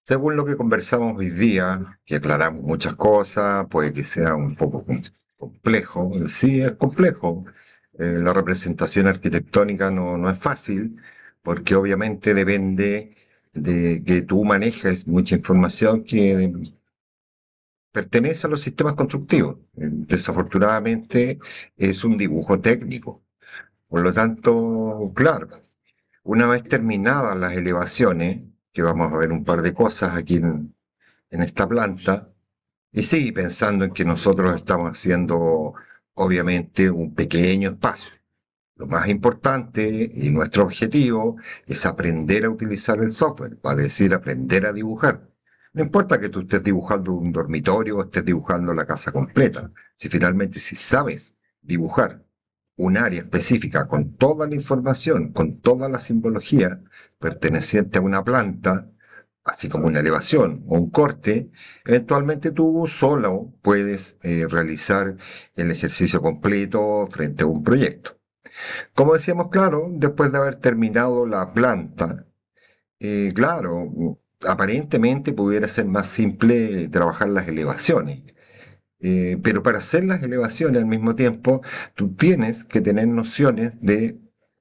Según lo que conversamos hoy día, que aclaramos muchas cosas, puede que sea un poco complejo. Sí, es complejo. La representación arquitectónica no es fácil, porque obviamente depende de que tú manejes mucha información que pertenece a los sistemas constructivos. Desafortunadamente es un dibujo técnico. Por lo tanto, claro, una vez terminadas las elevaciones, que vamos a ver un par de cosas aquí en esta planta, y sí, pensando en que nosotros estamos haciendo, obviamente, un pequeño espacio. Lo más importante y nuestro objetivo es aprender a utilizar el software, vale decir, aprender a dibujar. No importa que tú estés dibujando un dormitorio o estés dibujando la casa completa. Si finalmente si sabes dibujar un área específica con toda la información, con toda la simbología perteneciente a una planta, así como una elevación o un corte, eventualmente tú solo puedes realizar el ejercicio completo frente a un proyecto. Como decíamos, claro, después de haber terminado la planta, claro, aparentemente pudiera ser más simple trabajar las elevaciones. Pero para hacer las elevaciones al mismo tiempo, tú tienes que tener nociones de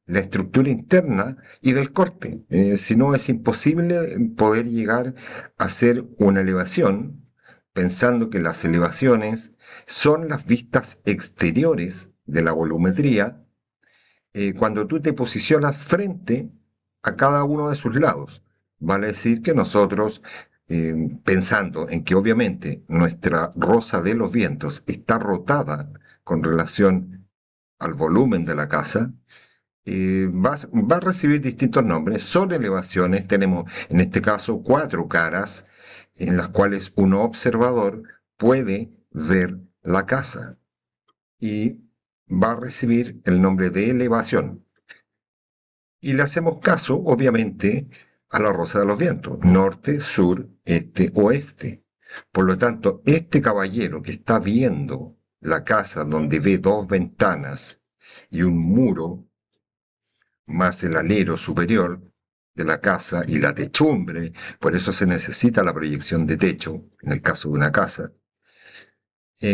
la estructura interna y del corte. Si no, es imposible poder llegar a hacer una elevación pensando que las elevaciones son las vistas exteriores de la volumetría cuando tú te posicionas frente a cada uno de sus lados. Vale decir que nosotros, pensando en que obviamente nuestra rosa de los vientos está rotada con relación al volumen de la casa, va a recibir distintos nombres. Son elevaciones, tenemos en este caso cuatro caras en las cuales un observador puede ver la casa y va a recibir el nombre de elevación. Y le hacemos caso, obviamente, a la rosa de los vientos, norte, sur, este, oeste. Por lo tanto, este caballero que está viendo la casa donde ve dos ventanas y un muro, más el alero superior de la casa y la techumbre, por eso se necesita la proyección de techo, en el caso de una casa,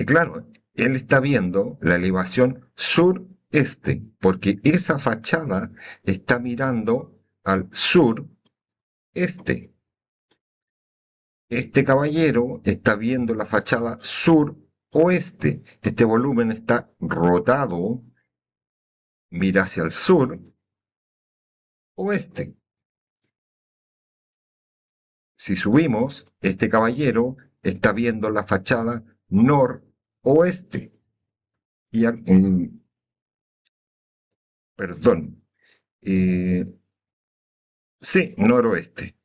claro, él está viendo la elevación sureste, porque esa fachada está mirando al sureste. Este caballero está viendo la fachada suroeste. Este volumen está rotado, mira hacia el sur, oeste. Si subimos, este caballero está viendo la fachada noroeste. Y, perdón, eh, sí, noroeste.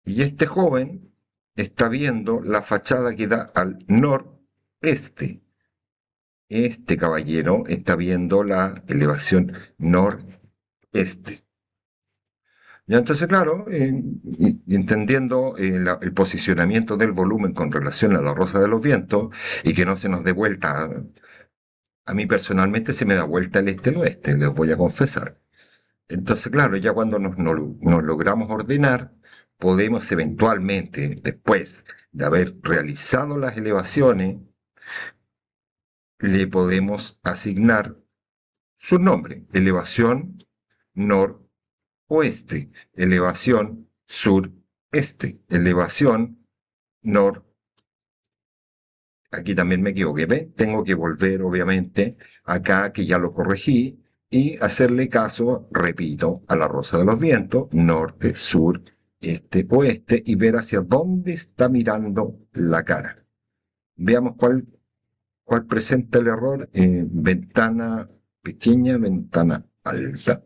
Y este joven está viendo la fachada que da al noreste. Este caballero está viendo la elevación noreste. Ya entonces, claro, entendiendo el posicionamiento del volumen con relación a la rosa de los vientos y que no se nos dé vuelta, a mí personalmente se me da vuelta el este-oeste, les voy a confesar. Entonces, claro, ya cuando nos logramos ordenar, podemos eventualmente, después de haber realizado las elevaciones, le podemos asignar su nombre. Elevación noroeste, elevación sureste, elevación nor. Aquí también me equivoqué, ¿ve? Tengo que volver, obviamente, acá que ya lo corregí y hacerle caso, repito, a la rosa de los vientos, norte, sur, este, oeste, y ver hacia dónde está mirando la cara. Veamos cuál presenta el error. Ventana pequeña, ventana alta.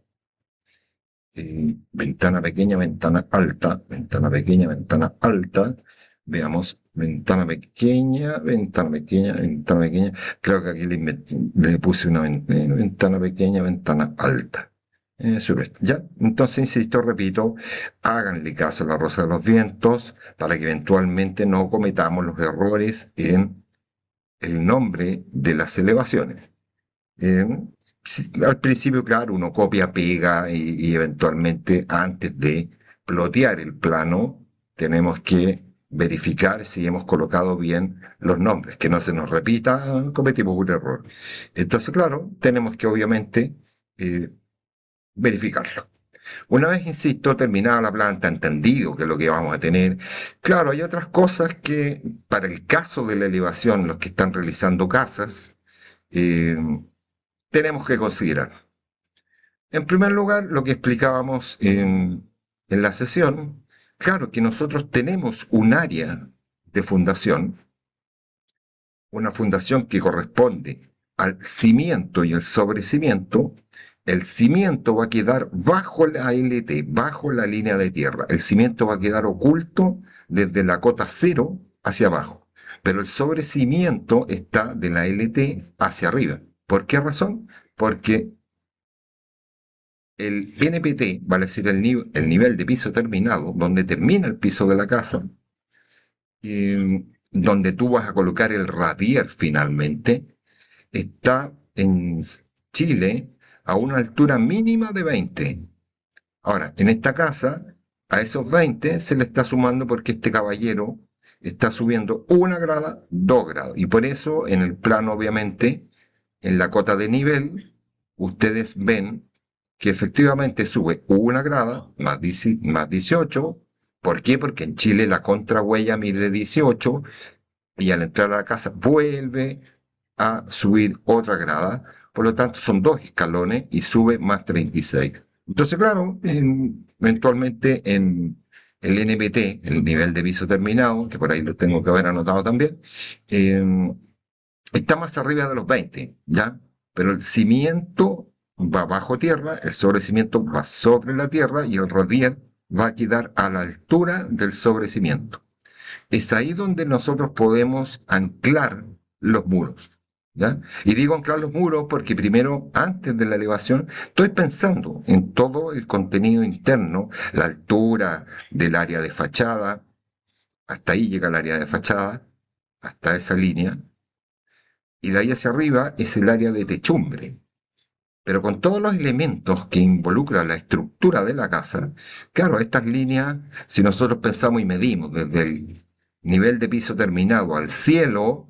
Ventana pequeña, ventana alta, ventana pequeña, ventana alta. Veamos, ventana pequeña, ventana pequeña, ventana pequeña. Creo que aquí le puse una ventana pequeña, ventana alta. Sureste. Ya, entonces insisto, repito, háganle caso a la rosa de los vientos para que eventualmente no cometamos los errores en el nombre de las elevaciones. Sí, al principio, claro, uno copia, pega y eventualmente antes de plotear el plano tenemos que verificar si hemos colocado bien los nombres, que no se nos repita, cometimos un error. Entonces, claro, tenemos que obviamente eh, verificarlo. Una vez, insisto, terminada la planta, entendido que es lo que vamos a tener, claro, hay otras cosas que para el caso de la elevación, los que están realizando casas, eh, tenemos que considerar. En primer lugar, lo que explicábamos en la sesión, claro que nosotros tenemos un área de fundación, una fundación que corresponde al cimiento y el sobrecimiento. El cimiento va a quedar bajo la LT, bajo la línea de tierra. El cimiento va a quedar oculto desde la cota cero hacia abajo, pero el sobrecimiento está de la LT hacia arriba. ¿Por qué razón? Porque el NPT, vale decir el nivel de piso terminado, donde termina el piso de la casa, donde tú vas a colocar el radier finalmente, está en Chile a una altura mínima de 20. Ahora, en esta casa, a esos 20 se le está sumando porque este caballero está subiendo 1 grada, 2 grados. Y por eso, en el plano, obviamente, en la cota de nivel, ustedes ven que efectivamente sube 1 grada más 18. ¿Por qué? Porque en Chile la contrahuella mide 18 y al entrar a la casa vuelve a subir otra grada. Por lo tanto, son 2 escalones y sube más 36. Entonces, claro, eventualmente en el NPT, el nivel de piso terminado, que por ahí lo tengo que haber anotado también, eh, está más arriba de los 20, ¿ya? Pero el cimiento va bajo tierra, el sobrecimiento va sobre la tierra y el radier va a quedar a la altura del sobrecimiento. Es ahí donde nosotros podemos anclar los muros, ¿ya? Y digo anclar los muros porque primero, antes de la elevación, estoy pensando en todo el contenido interno, la altura del área de fachada, hasta ahí llega el área de fachada, hasta esa línea, y de ahí hacia arriba es el área de techumbre. Pero con todos los elementos que involucra la estructura de la casa, claro, estas líneas, si nosotros pensamos y medimos desde el nivel de piso terminado al cielo,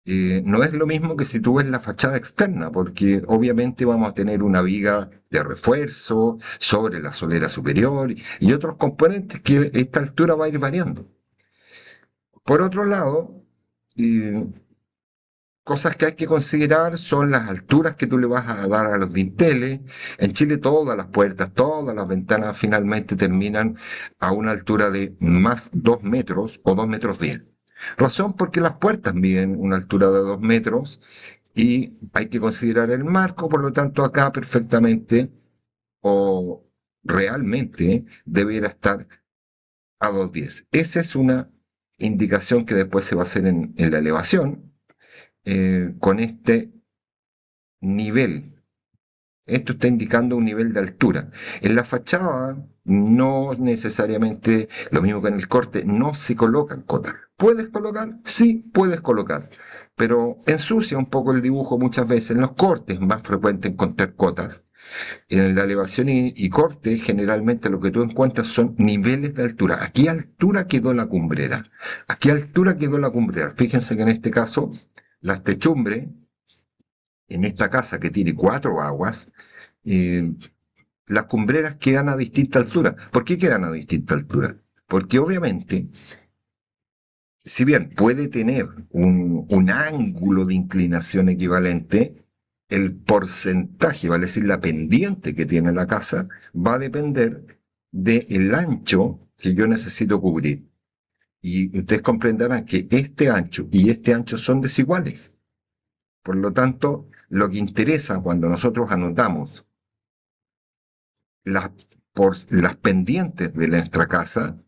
no es lo mismo que si tú ves la fachada externa, porque obviamente vamos a tener una viga de refuerzo sobre la solera superior y otros componentes que a esta altura va a ir variando. Por otro lado, eh, cosas que hay que considerar son las alturas que tú le vas a dar a los dinteles. En Chile todas las puertas, todas las ventanas finalmente terminan a una altura de más 2 metros o 2 metros 10. Razón porque las puertas miden una altura de 2 metros y hay que considerar el marco, por lo tanto acá perfectamente o realmente debiera estar a 2,10. Esa es una indicación que después se va a hacer en la elevación con este nivel. Esto está indicando un nivel de altura. En la fachada, no necesariamente lo mismo que en el corte, no se colocan cotas. ¿Puedes colocar? Sí, puedes colocar. Pero ensucia un poco el dibujo muchas veces. En los cortes es más frecuente encontrar cotas. En la elevación y corte, generalmente lo que tú encuentras son niveles de altura. ¿A qué altura quedó la cumbrera? ¿A qué altura quedó la cumbrera? Fíjense que en este caso, las techumbres en esta casa que tiene 4 aguas, eh, las cumbreras quedan a distinta altura. ¿Por qué quedan a distinta altura? Porque obviamente, si bien puede tener un ángulo de inclinación equivalente, el porcentaje, vale decir, la pendiente que tiene la casa, va a depender del ancho que yo necesito cubrir. Y ustedes comprenderán que este ancho y este ancho son desiguales. Por lo tanto, lo que interesa cuando nosotros anotamos las, las pendientes de nuestra casa,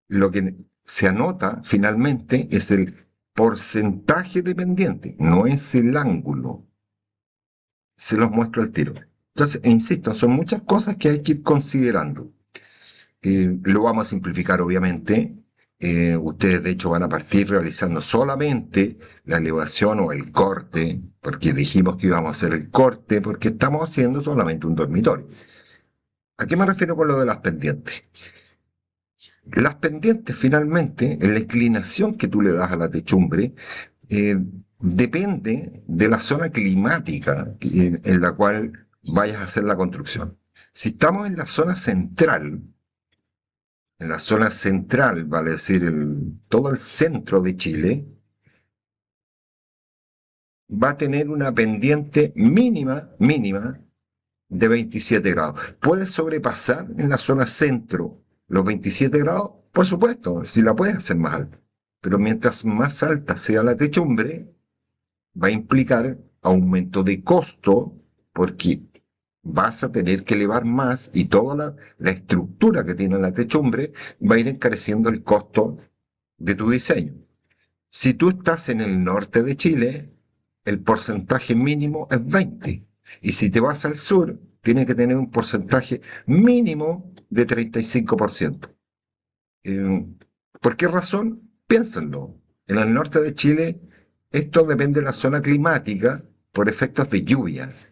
lo que se anota finalmente es el porcentaje de pendiente, no es el ángulo. Se los muestro al tiro. Entonces, insisto, son muchas cosas que hay que ir considerando. Lo vamos a simplificar, obviamente. Ustedes de hecho van a partir realizando solamente la elevación o el corte, porque dijimos que íbamos a hacer el corte, porque estamos haciendo solamente un dormitorio. ¿A qué me refiero con lo de las pendientes? Las pendientes finalmente, en la inclinación que tú le das a la techumbre, eh, depende de la zona climática en la cual vayas a hacer la construcción. Si estamos en la zona central, vale decir, todo el centro de Chile, va a tener una pendiente mínima de 27 grados. ¿Puede sobrepasar en la zona centro los 27 grados? Por supuesto, si la puedes hacer más alta. Pero mientras más alta sea la techumbre, va a implicar aumento de costo porque vas a tener que elevar más y toda la estructura que tiene la techumbre va a ir encareciendo el costo de tu diseño. Si tú estás en el norte de Chile, el porcentaje mínimo es 20. Y si te vas al sur, tienes que tener un porcentaje mínimo de 35%. Eh, ¿Por qué razón? Piénsenlo. En el norte de Chile, esto depende de la zona climática por efectos de lluvias.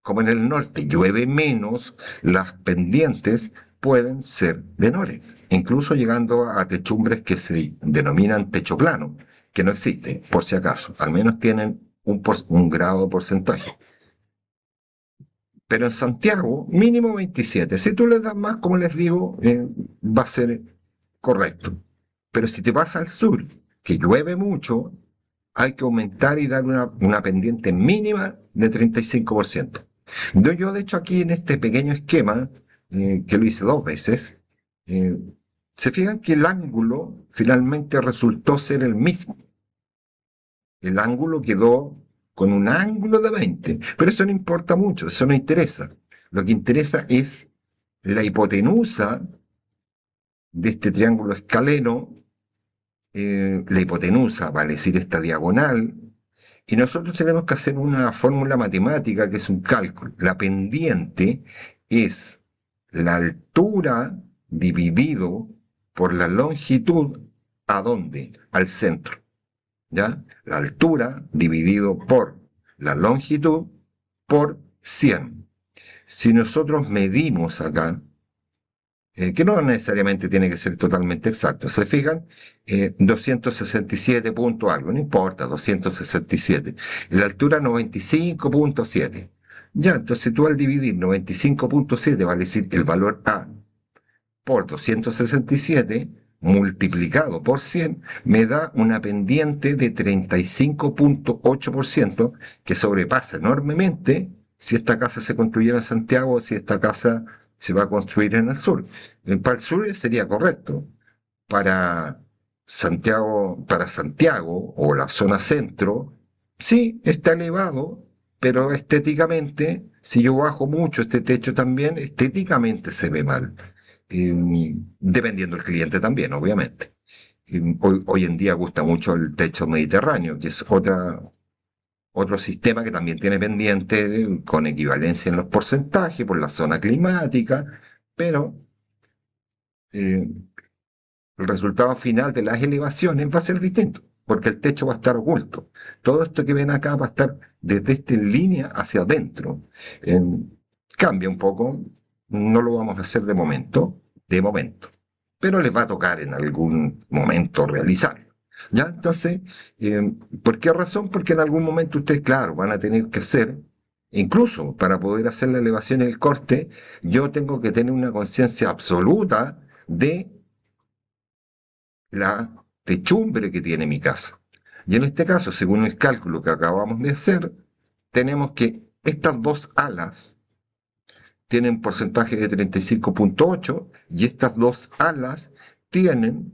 Como en el norte llueve menos, las pendientes pueden ser menores, incluso llegando a techumbres que se denominan techo plano, que no existe, por si acaso, al menos tienen un grado de porcentaje. Pero en Santiago, mínimo 27. Si tú les das más, como les digo, va a ser correcto. Pero si te vas al sur, que llueve mucho, hay que aumentar y dar una pendiente mínima de 35%. Yo, de hecho, aquí en este pequeño esquema, que lo hice 2 veces, eh, se fijan que el ángulo finalmente resultó ser el mismo. El ángulo quedó con un ángulo de 20, pero eso no importa mucho, eso no interesa. Lo que interesa es la hipotenusa de este triángulo escaleno, la hipotenusa, vale decir esta diagonal, y nosotros tenemos que hacer una fórmula matemática que es un cálculo. La pendiente es la altura dividido por la longitud, ¿a dónde? Al centro. ¿Ya? La altura dividido por la longitud por 100. Si nosotros medimos acá, que no necesariamente tiene que ser totalmente exacto, se fijan, 267 punto algo, no importa, 267. Y la altura 95.7. Ya, entonces tú al dividir 95.7, vale decir el valor A por 267 multiplicado por 100 me da una pendiente de 35.8% que sobrepasa enormemente si esta casa se construyera en Santiago o si esta casa se va a construir en el sur. Para el sur sería correcto. Para Santiago o la zona centro, sí, está elevado, pero estéticamente, si yo bajo mucho este techo también, estéticamente se ve mal. Dependiendo del cliente también, obviamente. Hoy en día gusta mucho el techo mediterráneo, que es otro sistema que también tiene pendiente con equivalencia en los porcentajes por la zona climática, pero eh, el resultado final de las elevaciones va a ser distinto, porque el techo va a estar oculto. Todo esto que ven acá va a estar desde esta línea hacia adentro. Eh, Cambia un poco, no lo vamos a hacer de momento, pero les va a tocar en algún momento realizarlo. ¿Ya? Entonces, ¿por qué razón? Porque en algún momento ustedes, claro, van a tener que hacer, incluso para poder hacer la elevación y el corte, yo tengo que tener una conciencia absoluta de la techumbre que tiene mi casa. Y en este caso, según el cálculo que acabamos de hacer, tenemos que estas dos alas tienen porcentaje de 35.8 y estas dos alas tienen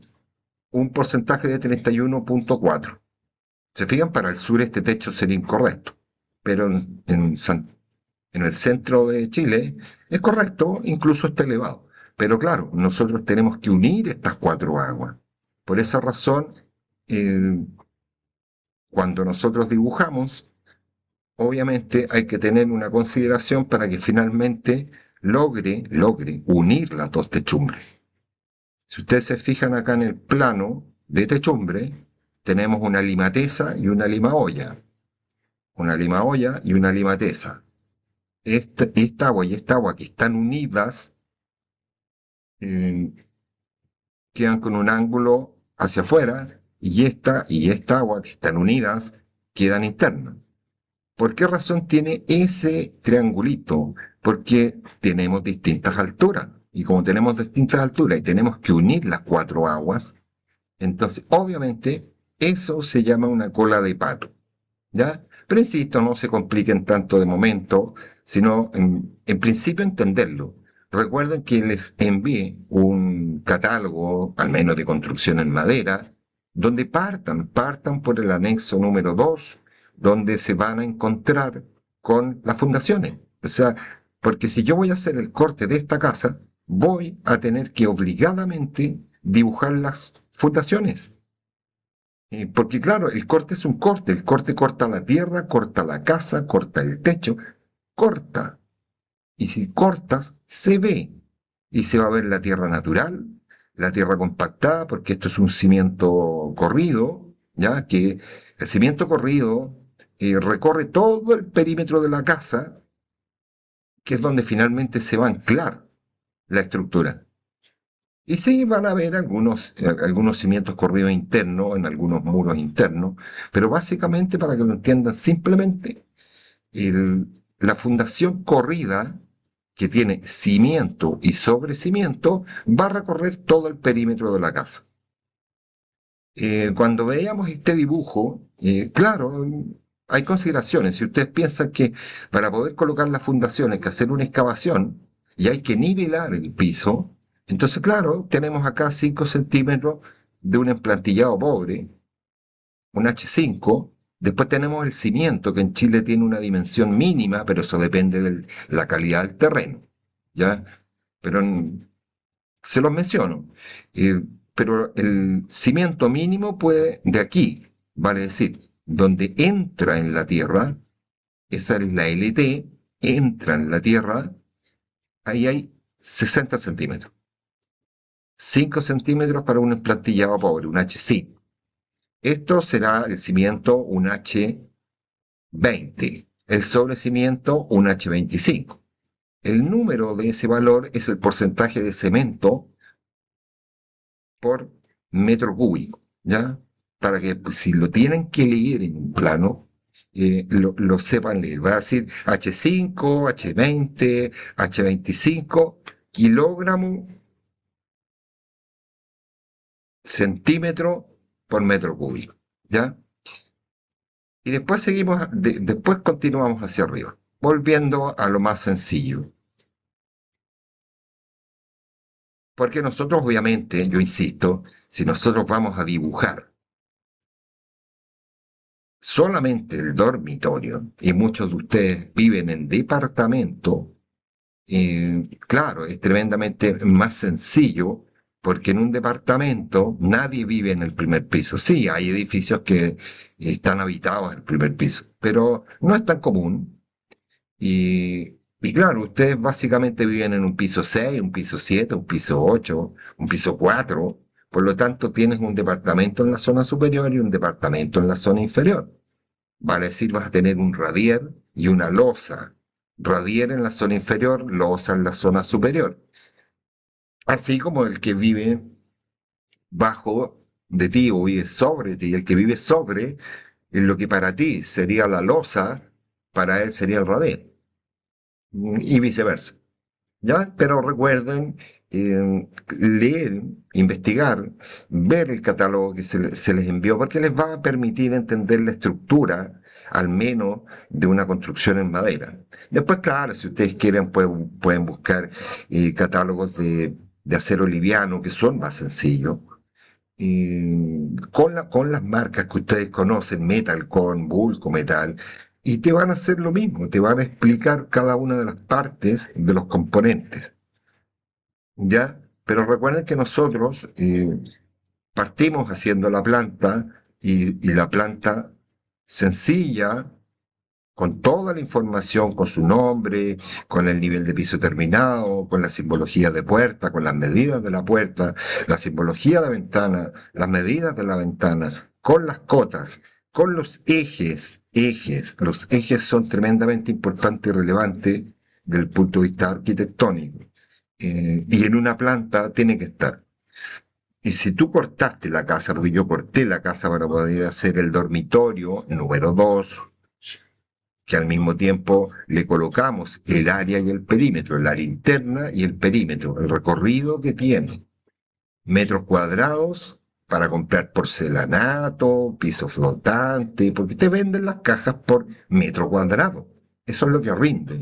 un porcentaje de 31.4. Se fijan, para el sur este techo sería incorrecto, pero en el centro de Chile es correcto, incluso está elevado. Pero claro, nosotros tenemos que unir estas cuatro aguas. Por esa razón, eh, cuando nosotros dibujamos, obviamente hay que tener una consideración para que finalmente logre unir las dos techumbres. Si ustedes se fijan acá en el plano de techumbre, tenemos una limatesa y una limaolla. Una limaolla y una limatesa. Esta agua y esta agua que están unidas eh, quedan con un ángulo hacia afuera y esta agua que están unidas quedan internas. ¿Por qué razón tiene ese triangulito? Porque tenemos distintas alturas. Y como tenemos distintas alturas y tenemos que unir las cuatro aguas, entonces obviamente eso se llama una cola de pato. ¿Ya? Pero insisto, no se compliquen tanto de momento, sino en principio entenderlo. Recuerden que les envié un catálogo, al menos de construcción en madera, donde partan por el anexo número 2, donde se van a encontrar con las fundaciones. O sea, porque si yo voy a hacer el corte de esta casa, voy a tener que obligadamente dibujar las fundaciones. Porque claro, el corte es un corte, el corte corta la tierra, corta la casa, corta el techo, corta. Y si cortas, se ve. Y se va a ver la tierra natural, la tierra compactada, porque esto es un cimiento corrido, ¿ya? Que el cimiento corrido recorre todo el perímetro de la casa, que es donde finalmente se va a anclar la estructura. Y sí van a haber algunos cimientos corridos internos, en algunos muros internos, pero básicamente, para que lo entiendan simplemente, la fundación corrida, que tiene cimiento y sobrecimiento, va a recorrer todo el perímetro de la casa. Cuando veamos este dibujo, claro, hay consideraciones. Si ustedes piensan que para poder colocar la fundación hay que hacer una excavación y hay que nivelar el piso, entonces, claro, tenemos acá 5 centímetros de un emplantillado pobre, un H5. Después tenemos el cimiento, que en Chile tiene una dimensión mínima, pero eso depende de la calidad del terreno, ¿ya? Pero se los menciono. Eh, pero el cimiento mínimo puede, de aquí, vale decir, donde entra en la tierra, esa es la LT, entra en la tierra, ahí hay 60 centímetros. 5 centímetros para un emplantillado pobre, un H5. Esto será el cimiento, un H20. El sobrecimiento, un H25. El número de ese valor es el porcentaje de cemento por metro cúbico, ¿ya? Para que pues, si lo tienen que leer en un plano, lo sepan leer. Va a decir H5, H20, H25, kilogramo, centímetro por metro cúbico, ¿ya? Y después después continuamos hacia arriba, volviendo a lo más sencillo. Porque nosotros, obviamente, yo insisto, si nosotros vamos a dibujar solamente el dormitorio, y muchos de ustedes viven en departamento, claro, es tremendamente más sencillo, porque en un departamento nadie vive en el primer piso. Sí, hay edificios que están habitados en el primer piso, pero no es tan común. Y claro, ustedes básicamente viven en un piso 6, un piso 7, un piso 8, un piso 4. Por lo tanto, tienes un departamento en la zona superior y un departamento en la zona inferior. Vale decir, vas a tener un radier y una losa. Radier en la zona inferior, losa en la zona superior. Así como el que vive bajo de ti o vive sobre ti, el que vive sobre, en lo que para ti sería la losa, para él sería el radier. Y viceversa. ¿Ya? Pero recuerden leer, investigar, ver el catálogo que se les envió, porque les va a permitir entender la estructura, al menos, de una construcción en madera. Después, claro, si ustedes quieren, pueden buscar catálogos de acero liviano, que son más sencillos, con las marcas que ustedes conocen, Metalcon, Bulco Metal, y te van a hacer lo mismo, te van a explicar cada una de las partes de los componentes, ¿ya? Pero recuerden que nosotros partimos haciendo la planta y la planta sencilla con toda la información, con su nombre, con el nivel de piso terminado, con la simbología de puerta, con las medidas de la puerta, la simbología de ventana, las medidas de la ventana, con las cotas, con los ejes. Los ejes son tremendamente importantes y relevantes desde el punto de vista arquitectónico. Y en una planta tiene que estar. Y si tú cortaste la casa, porque yo corté la casa para poder hacer el dormitorio número 2, que al mismo tiempo le colocamos el área y el perímetro, el área interna y el perímetro, el recorrido que tiene, metros cuadrados para comprar porcelanato, piso flotante, porque te venden las cajas por metro cuadrado. Eso es lo que rinde.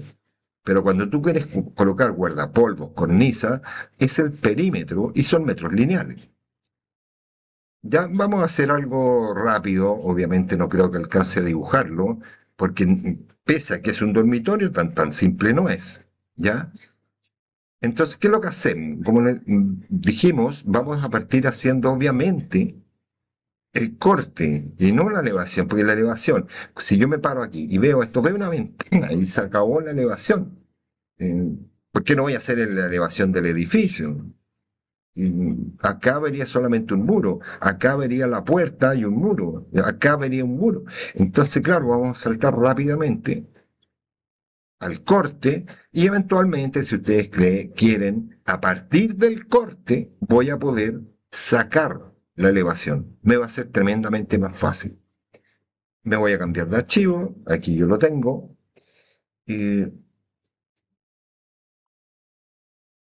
Pero cuando tú quieres colocar guardapolvos, cornisa, es el perímetro y son metros lineales. Ya vamos a hacer algo rápido, obviamente no creo que alcance a dibujarlo, porque pese a que es un dormitorio, tan simple no es, ¿ya? Entonces, ¿qué es lo que hacemos? Como dijimos, vamos a partir haciendo obviamente el corte y no la elevación, porque la elevación, si yo me paro aquí y veo esto, veo una ventana y se acabó la elevación. Eh, ¿Por qué no voy a hacer la elevación del edificio? Y acá vería solamente un muro, acá vería la puerta y un muro, acá vería un muro. Entonces, claro, vamos a saltar rápidamente al corte y eventualmente, si ustedes quieren, a partir del corte voy a poder sacar la elevación. Me va a ser tremendamente más fácil. Me voy a cambiar de archivo, aquí yo lo tengo. Y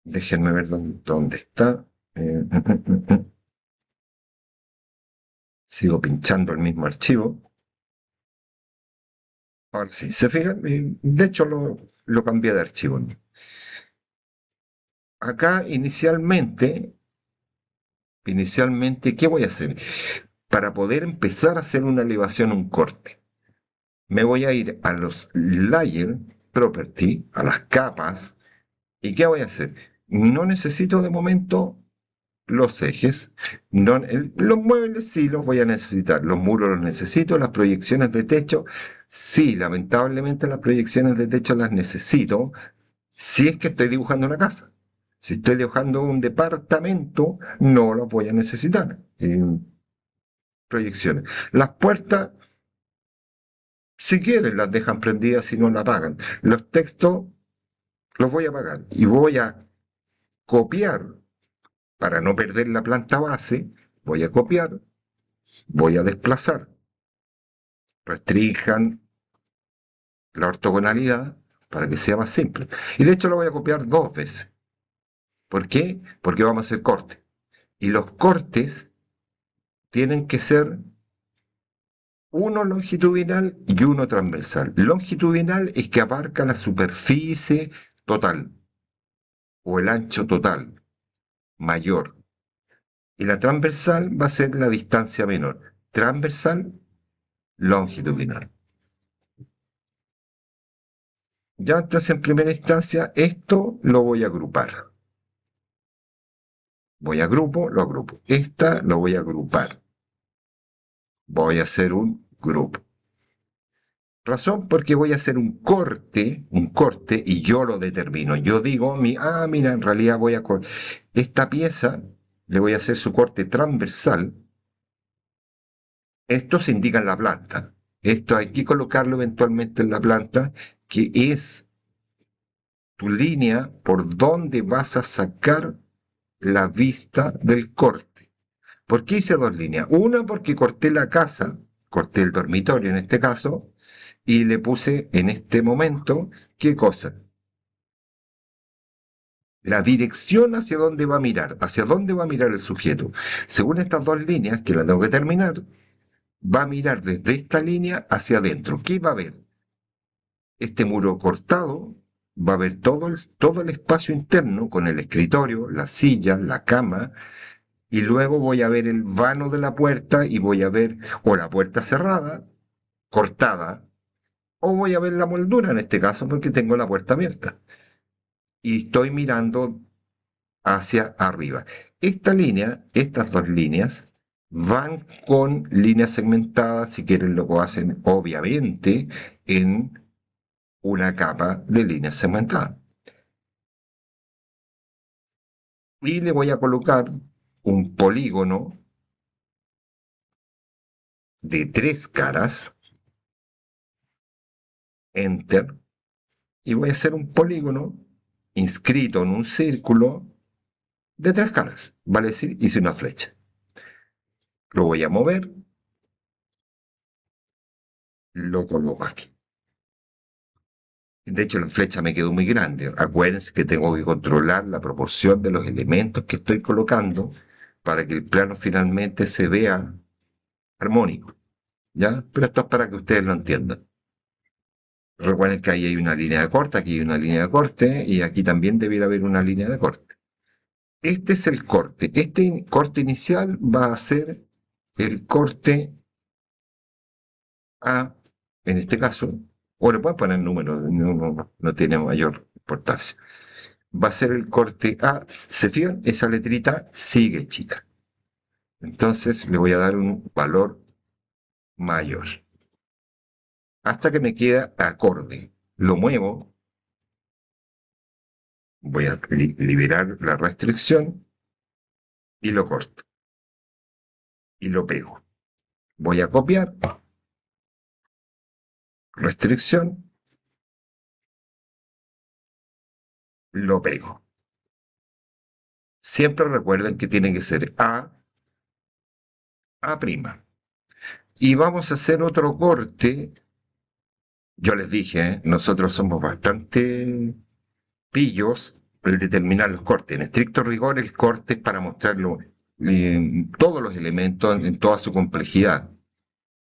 déjenme ver dónde está. Sigo pinchando el mismo archivo. Ahora sí, se fijan, de hecho lo cambié de archivo. Acá inicialmente, ¿qué voy a hacer? Para poder empezar a hacer una elevación, un corte, me voy a ir a los Layer Property, a las capas, ¿y qué voy a hacer? No necesito de momento los ejes, los muebles sí los voy a necesitar, los muros los necesito, las proyecciones de techo, sí, lamentablemente las proyecciones de techo las necesito si es que estoy dibujando una casa. Si estoy dibujando un departamento, no lo voy a necesitar. Proyecciones. Las puertas, si quieren, las dejan prendidas y no la apagan. Los textos los voy a apagar y voy a copiar para no perder la planta base. Voy a copiar, voy a desplazar. Restrinjan la ortogonalidad para que sea más simple. Y de hecho lo voy a copiar 2 veces. ¿Por qué? Porque vamos a hacer cortes. Y los cortes tienen que ser uno longitudinal y uno transversal. Longitudinal es que abarca la superficie total o el ancho total mayor. Y la transversal va a ser la distancia menor. Transversal, longitudinal. Ya entonces en primera instancia esto lo voy a agrupar. Voy a grupo, lo agrupo. Esta lo voy a agrupar. Voy a hacer un grupo. Razón porque voy a hacer un corte y yo lo determino. Yo digo, mira, en realidad voy a esta pieza, le voy a hacer su corte transversal. Esto se indica en la planta. Esto hay que colocarlo eventualmente en la planta, que es tu línea por donde vas a sacar la vista del corte. ¿Por qué hice 2 líneas? Una porque corté la casa, corté el dormitorio en este caso, y le puse en este momento, ¿qué cosa? La dirección hacia dónde va a mirar el sujeto. Según estas 2 líneas, que las tengo que terminar, va a mirar desde esta línea hacia adentro. ¿Qué va a ver? Este muro cortado, va a ver todo el espacio interno con el escritorio, la silla, la cama, y luego voy a ver el vano de la puerta y voy a ver o la puerta cerrada, cortada, o voy a ver la moldura en este caso porque tengo la puerta abierta. Y estoy mirando hacia arriba. Esta línea, estas 2 líneas, van con líneas segmentadas, si quieren lo hacen obviamente en una capa de líneas segmentadas. Y le voy a colocar un polígono de 3 caras, enter, y voy a hacer un polígono inscrito en un círculo de 3 caras, vale decir, hice una flecha. Lo voy a mover, lo coloco aquí. De hecho, la flecha me quedó muy grande. Acuérdense que tengo que controlar la proporción de los elementos que estoy colocando para que el plano finalmente se vea armónico. ¿Ya? Pero esto es para que ustedes lo entiendan. Recuerden que ahí hay una línea de corte, aquí hay una línea de corte y aquí también debiera haber una línea de corte. Este es el corte. Este corte inicial va a ser el corte A, en este caso, o le pueden poner números, no tiene mayor importancia. Va a ser el corte A. ¿Se fijan? Esa letrita sigue chica. Entonces le voy a dar un valor mayor. Hasta que me queda acorde. Lo muevo. Voy a liberar la restricción y lo corto. Y lo pego. Voy a copiar. Restricción. Lo pego. Siempre recuerden que tiene que ser A, A'. Y vamos a hacer otro corte. Yo les dije, nosotros somos bastante pillos al determinar los cortes. En estricto rigor, el corte es para mostrarlo todos los elementos en toda su complejidad.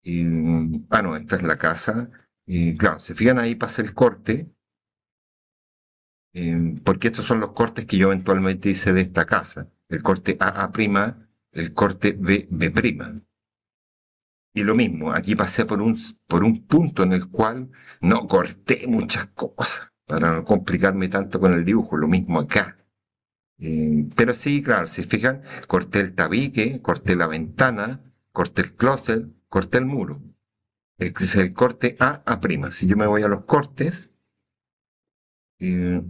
No, esta es la casa. Claro, se fijan ahí pasa el corte, porque estos son los cortes que yo eventualmente hice de esta casa. El corte AA', el corte BB'. Y lo mismo, aquí pasé por un punto en el cual no corté muchas cosas para no complicarme tanto con el dibujo, lo mismo acá. Pero sí, claro, si fijan, corté el tabique, corté la ventana, corté el closet, corté el muro. Es el corte AA'. Si yo me voy a los cortes, eh,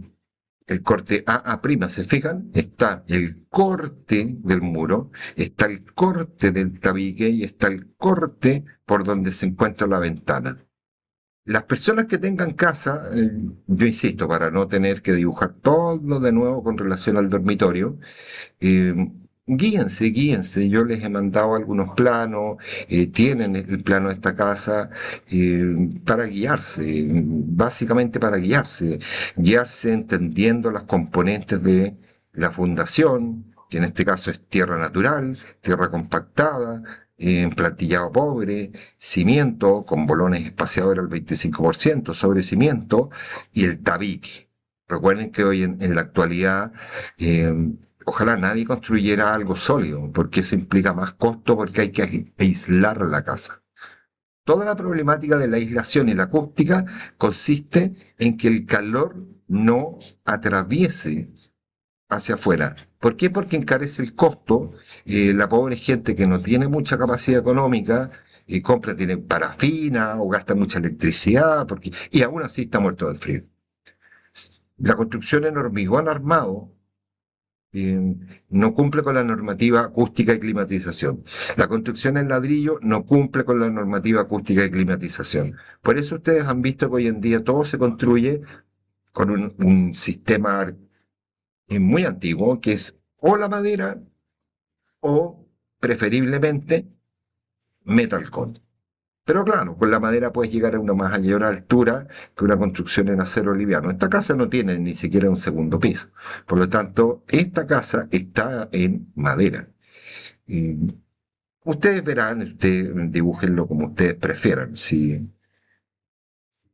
el corte AA', ¿se fijan? Está el corte del muro, está el corte del tabique y está el corte por donde se encuentra la ventana. Las personas que tengan casa, yo insisto, para no tener que dibujar todo de nuevo con relación al dormitorio, eh, guíense. Yo les he mandado algunos planos, tienen el plano de esta casa para guiarse, básicamente para guiarse entendiendo las componentes de la fundación, que en este caso es tierra natural, tierra compactada, plantillado pobre, cimiento con bolones espaciadores al 25% sobre cimiento y el tabique. Recuerden que hoy en la actualidad ojalá nadie construyera algo sólido, porque eso implica más costo porque hay que aislar la casa. Toda la problemática de la aislación y la acústica consiste en que el calor no atraviese hacia afuera. ¿Por qué? Porque encarece el costo. La pobre gente que no tiene mucha capacidad económica tiene parafina o gasta mucha electricidad y aún así está muerto de frío. La construcción en hormigón armado eh, no cumple con la normativa acústica y climatización. La construcción en ladrillo no cumple con la normativa acústica y climatización. Por eso ustedes han visto que hoy en día todo se construye con un sistema muy antiguo que es o la madera o preferiblemente metal coat. Pero claro, con la madera puedes llegar a una mayor altura que una construcción en acero liviano. Esta casa no tiene ni siquiera un segundo piso. Por lo tanto, esta casa está en madera. Y ustedes verán, ustedes dibújenlo como ustedes prefieran. Si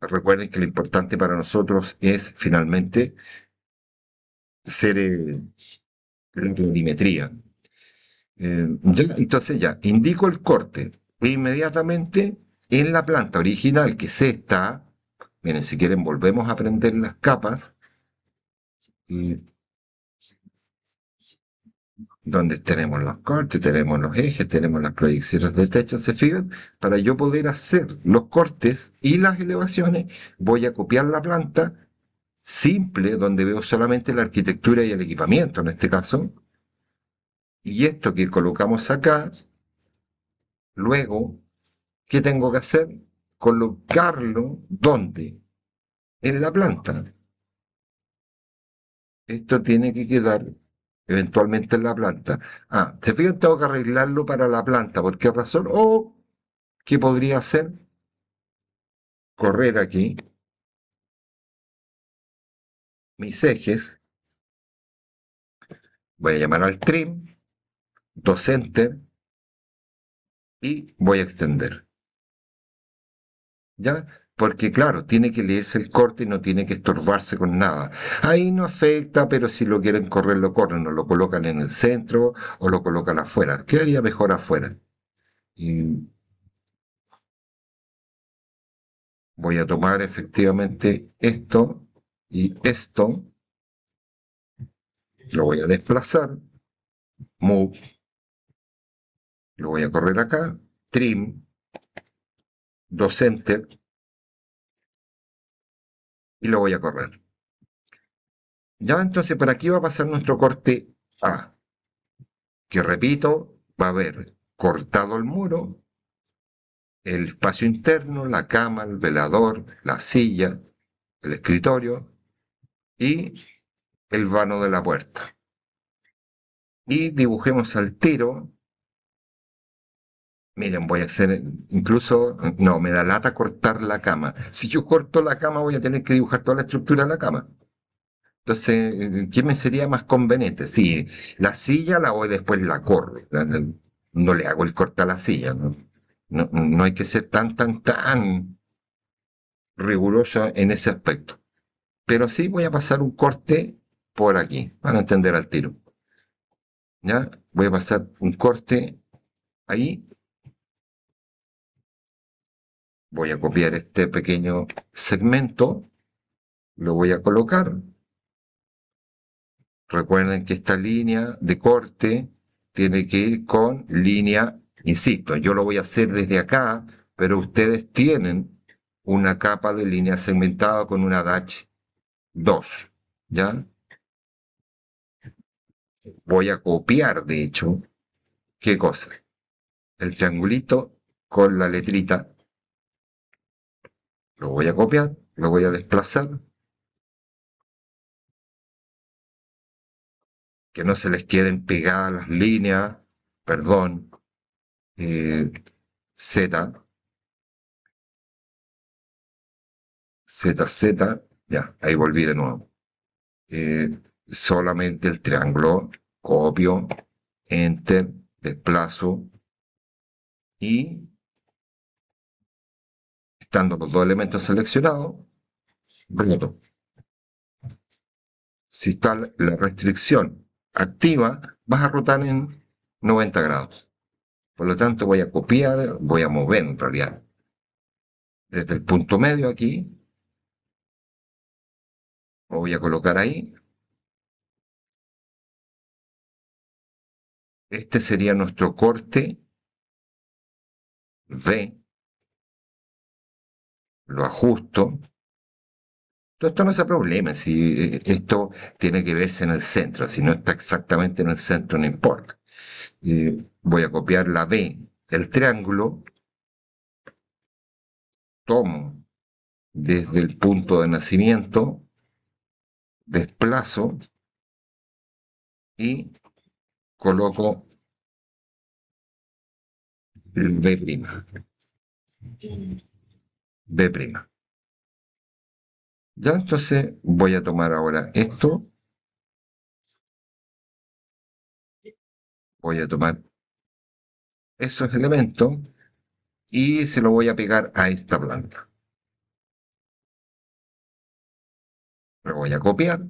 recuerden que lo importante para nosotros es finalmente ser la colorimetría. Entonces ya, indico el corte e inmediatamente en la planta original que se está, miren, si quieren volvemos a prender las capas, y donde tenemos los cortes, tenemos los ejes, tenemos las proyecciones del techo, ¿se fijan? Para yo poder hacer los cortes y las elevaciones, voy a copiar la planta simple, donde veo solamente la arquitectura y el equipamiento en este caso, y esto que colocamos acá, luego, ¿qué tengo que hacer? Colocarlo, ¿dónde? En la planta. Esto tiene que quedar eventualmente en la planta. Ah, ¿se fijan? Tengo que arreglarlo para la planta. ¿Por qué razón? O, ¿qué podría hacer? Correr aquí mis ejes. Voy a llamar al trim, 2 enter y voy a extender. ¿Ya? Porque claro, tiene que leerse el corte y no tiene que estorbarse con nada. Ahí no afecta, pero si lo quieren correr, lo corren, o lo colocan en el centro o lo colocan afuera. Quedaría mejor afuera. Y voy a tomar efectivamente esto y esto, lo voy a desplazar, move, lo voy a correr acá, trim, 2 enter y lo voy a correr. Ya, entonces por aquí va a pasar nuestro corte A, que repito, va a haber cortado el muro, el espacio interno, la cama, el velador, la silla, el escritorio y el vano de la puerta. Y dibujemos al tiro. Miren, voy a hacer incluso, no, me da lata cortar la cama. Si yo corto la cama voy a tener que dibujar toda la estructura de la cama. Entonces, ¿qué me sería más conveniente? Sí, la silla la voy después la corro. No le hago el corte a la silla, ¿no? No, no hay que ser tan riguroso en ese aspecto. Pero sí voy a pasar un corte por aquí, para entender al tiro. ¿Ya? Voy a pasar un corte ahí. Voy a copiar este pequeño segmento, lo voy a colocar. Recuerden que esta línea de corte tiene que ir con línea, insisto, yo lo voy a hacer desde acá, pero ustedes tienen una capa de línea segmentada con una dash 2, ¿ya? Voy a copiar, de hecho, ¿qué cosa? El triangulito con la letrita, lo voy a copiar, lo voy a desplazar, que no se les queden pegadas las líneas, perdón, Z, Z, ya, ahí volví de nuevo. Solamente el triángulo, copio, enter, desplazo y estando los dos elementos seleccionados, roto. Si está la restricción activa, vas a rotar en 90 grados. Por lo tanto, voy a copiar, voy a mover en realidad. Desde el punto medio aquí, lo voy a colocar ahí. Este sería nuestro corte V. Lo ajusto. Todo esto no es problema, si esto tiene que verse en el centro, si no está exactamente en el centro no importa. Voy a copiar la B, el triángulo, tomo desde el punto de nacimiento, desplazo y coloco el B'. B'. Ya, entonces voy a tomar ahora esto, voy a tomar esos elementos y se lo voy a pegar a esta planta. Lo voy a copiar,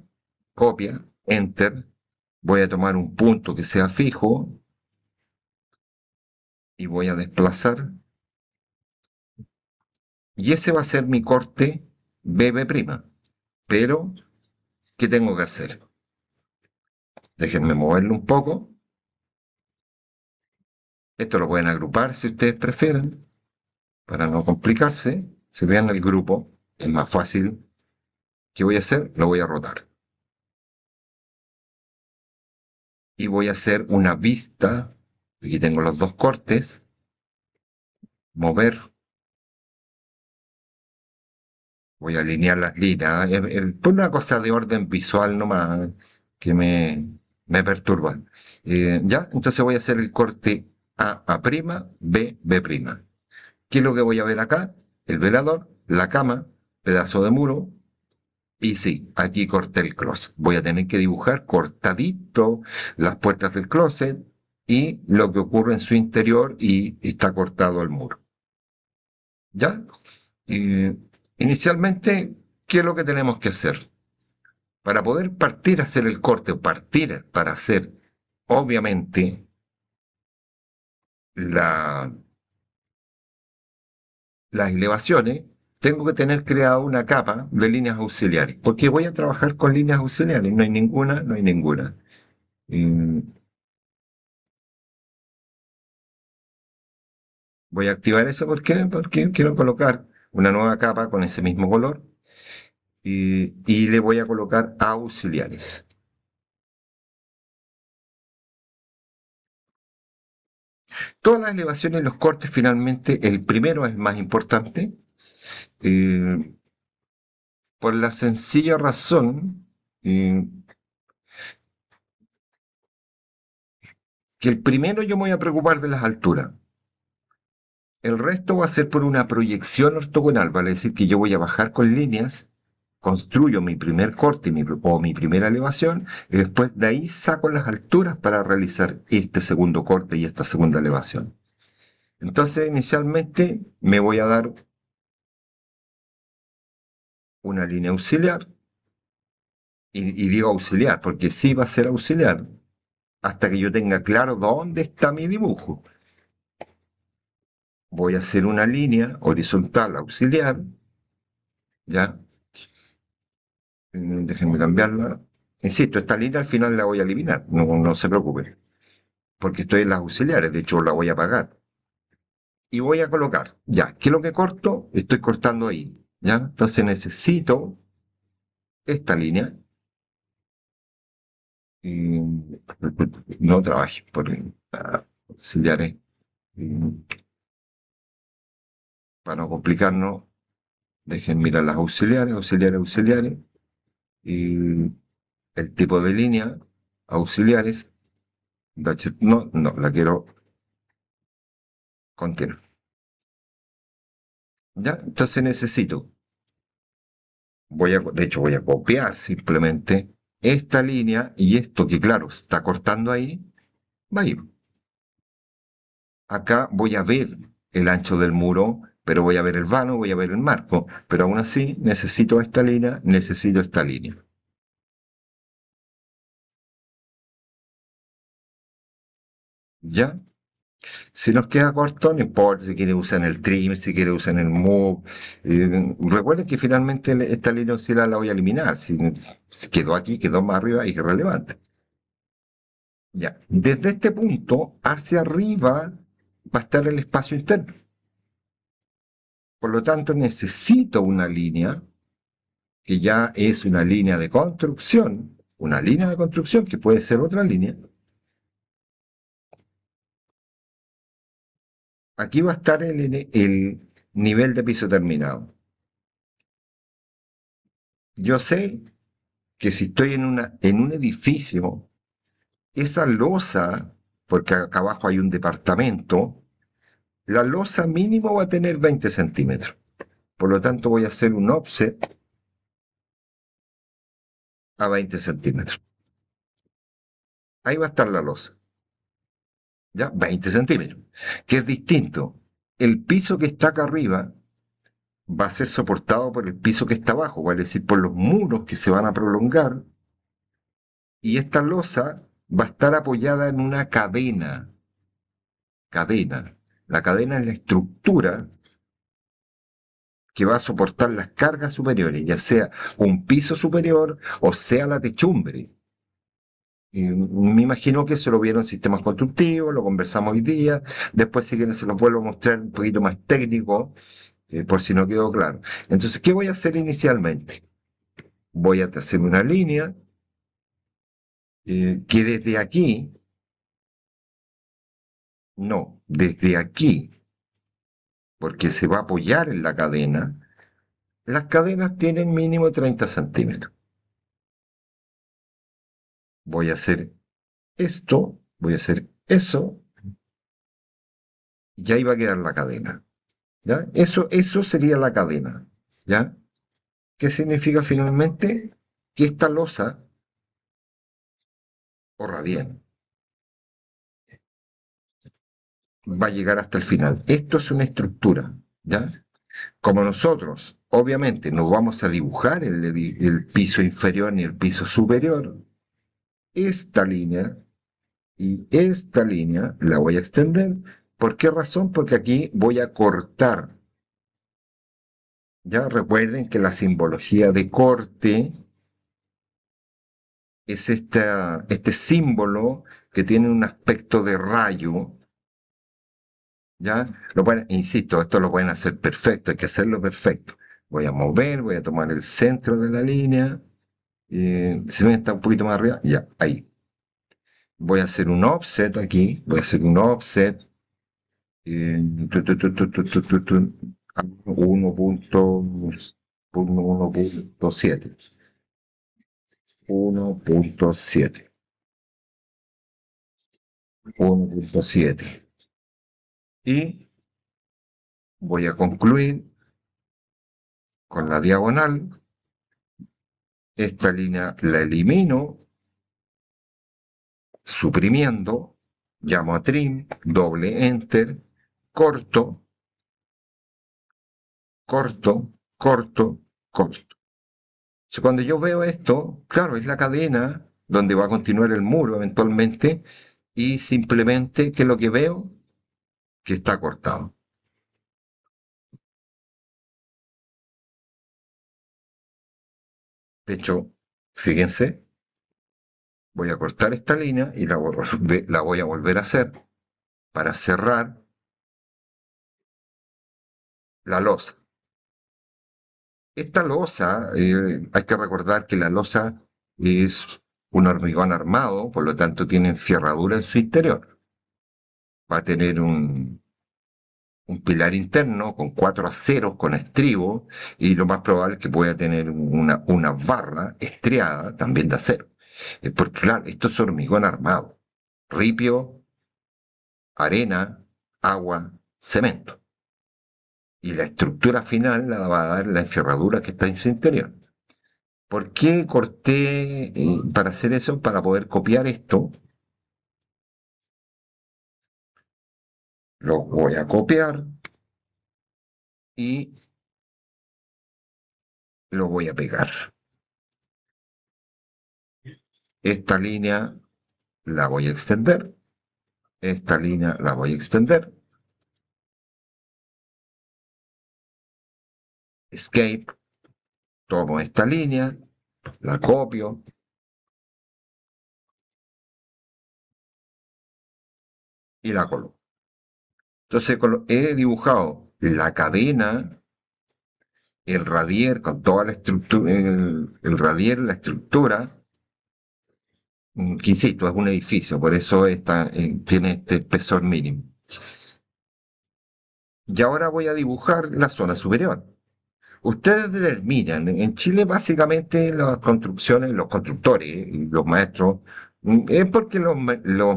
copia, enter, voy a tomar un punto que sea fijo y voy a desplazar. Y ese va a ser mi corte BB'. Pero, ¿qué tengo que hacer? Déjenme moverlo un poco. Esto lo pueden agrupar si ustedes prefieren, para no complicarse. Si vean el grupo, es más fácil. ¿Qué voy a hacer? Lo voy a rotar. Y voy a hacer una vista. Aquí tengo los dos cortes. Mover. Voy a alinear las líneas. Por una cosa de orden visual nomás que me perturba. Ya, entonces voy a hacer el corte A', B', B'. ¿Qué es lo que voy a ver acá? El velador, la cama, pedazo de muro, y sí, aquí corté el closet. Voy a tener que dibujar cortadito las puertas del closet y lo que ocurre en su interior y está cortado el muro. ¿Ya? Eh, Inicialmente, ¿qué es lo que tenemos que hacer? Para poder partir a hacer el corte, o partir para hacer, obviamente, la, las elevaciones, tengo que tener creada una capa de líneas auxiliares, porque voy a trabajar con líneas auxiliares, no hay ninguna, no hay ninguna. Eh, Voy a activar eso, ¿por qué? Porque quiero colocar una nueva capa con ese mismo color y le voy a colocar auxiliares. Todas las elevaciones y los cortes, finalmente, el primero es más importante, eh, por la sencilla razón eh, que el primero yo me voy a preocupar de las alturas. El resto va a ser por una proyección ortogonal, vale decir que yo voy a bajar con líneas, construyo mi primer corte o mi primera elevación, y después de ahí saco las alturas para realizar este segundo corte y esta segunda elevación. Entonces, inicialmente me voy a dar una línea auxiliar, y digo auxiliar porque sí va a ser auxiliar, hasta que yo tenga claro dónde está mi dibujo. Voy a hacer una línea horizontal auxiliar, ¿ya? Déjenme cambiarla. Insisto, esta línea al final la voy a eliminar, no se preocupen, porque estoy en las auxiliares, de hecho la voy a apagar. Y voy a colocar, ya, ¿qué es lo que corto? Estoy cortando ahí, ¿ya? Entonces necesito esta línea, y no trabaje por auxiliares, para no complicarnos, dejen mirar las auxiliares, y el tipo de línea, auxiliares, no, la quiero continua. ¿Ya? Entonces necesito, de hecho voy a copiar simplemente esta línea y esto que claro, está cortando ahí, va a ir. Acá voy a ver el ancho del muro, pero voy a ver el vano, voy a ver el marco, pero aún así necesito esta línea, necesito esta línea. ¿Ya? Si nos queda corto, no importa si quiere usar el trimmer, si quiere usar el move. Recuerden que finalmente esta línea auxiliar la voy a eliminar. Si quedó aquí, quedó más arriba, es irrelevante. Ya, desde este punto hacia arriba va a estar el espacio interno. Por lo tanto, necesito una línea que ya es una línea de construcción que puede ser otra línea. Aquí va a estar el nivel de piso terminado. Yo sé que si estoy en un edificio, esa losa, porque acá abajo hay un departamento, la losa mínimo va a tener 20 centímetros. Por lo tanto, voy a hacer un offset a 20 centímetros. Ahí va a estar la losa, ¿ya? 20 centímetros, que es distinto. El piso que está acá arriba va a ser soportado por el piso que está abajo, es decir, por los muros que se van a prolongar, y esta losa va a estar apoyada en una cadena. La cadena es la estructura que va a soportar las cargas superiores, ya sea un piso superior o sea la techumbre. Y me imagino que eso lo vieron sistemas constructivos, lo conversamos hoy día. Después, si quieren, se los vuelvo a mostrar un poquito más técnico, por si no quedó claro. Entonces, ¿qué voy a hacer inicialmente? Voy a hacer una línea que desde aquí, no, desde aquí, porque se va a apoyar en la cadena. Las cadenas tienen mínimo 30 centímetros. Voy a hacer esto, voy a hacer eso, y ahí va a quedar la cadena. ¿Ya? Eso sería la cadena. ¿Ya? ¿Qué significa finalmente? Que esta losa corra bien, va a llegar hasta el final. Esto es una estructura, ¿ya? Como nosotros, obviamente, no vamos a dibujar el piso inferior ni el piso superior, esta línea y esta línea la voy a extender. ¿Por qué razón? Porque aquí voy a cortar. Ya recuerden que la simbología de corte es este símbolo que tiene un aspecto de rayo. ¿Ya? Insisto, esto lo pueden hacer perfecto, hay que hacerlo perfecto. Voy a mover, voy a tomar el centro de la línea. Si ven, está un poquito más arriba, ya, ahí. Voy a hacer un offset aquí, voy a hacer un offset. Tu, tu, tu, tu, tu, tu, tu, tu, a 1.7. 1.7. 1.7. Y voy a concluir con la diagonal. Esta línea la elimino suprimiendo, llamo a trim, doble enter, corto, corto, corto, corto. Entonces, cuando yo veo esto, claro, es la cadena donde va a continuar el muro eventualmente, y simplemente, ¿qué es lo que veo? Que está cortado. De hecho, fíjense, voy a cortar esta línea y la voy a volver a hacer para cerrar la losa. Esta losa, hay que recordar que la losa es un hormigón armado, por lo tanto tiene enferradura en su interior. Va a tener un pilar interno con 4 aceros, con estribo, y lo más probable es que pueda tener una barra estriada también de acero. Porque claro, esto es hormigón armado. Ripio, arena, agua, cemento. Y la estructura final la va a dar la enferradura que está en su interior. ¿Por qué corté para hacer eso? Para poder copiar esto. Lo voy a copiar y lo voy a pegar. Esta línea la voy a extender. Esta línea la voy a extender. Escape. Tomo esta línea, la copio y la coloco. Entonces he dibujado la cadena, el radier con toda la estructura, el radier, la estructura, que insisto, es un edificio, por eso tiene este espesor mínimo. Y ahora voy a dibujar la zona superior. Ustedes determinan, en Chile básicamente las construcciones, los constructores y los maestros, es porque los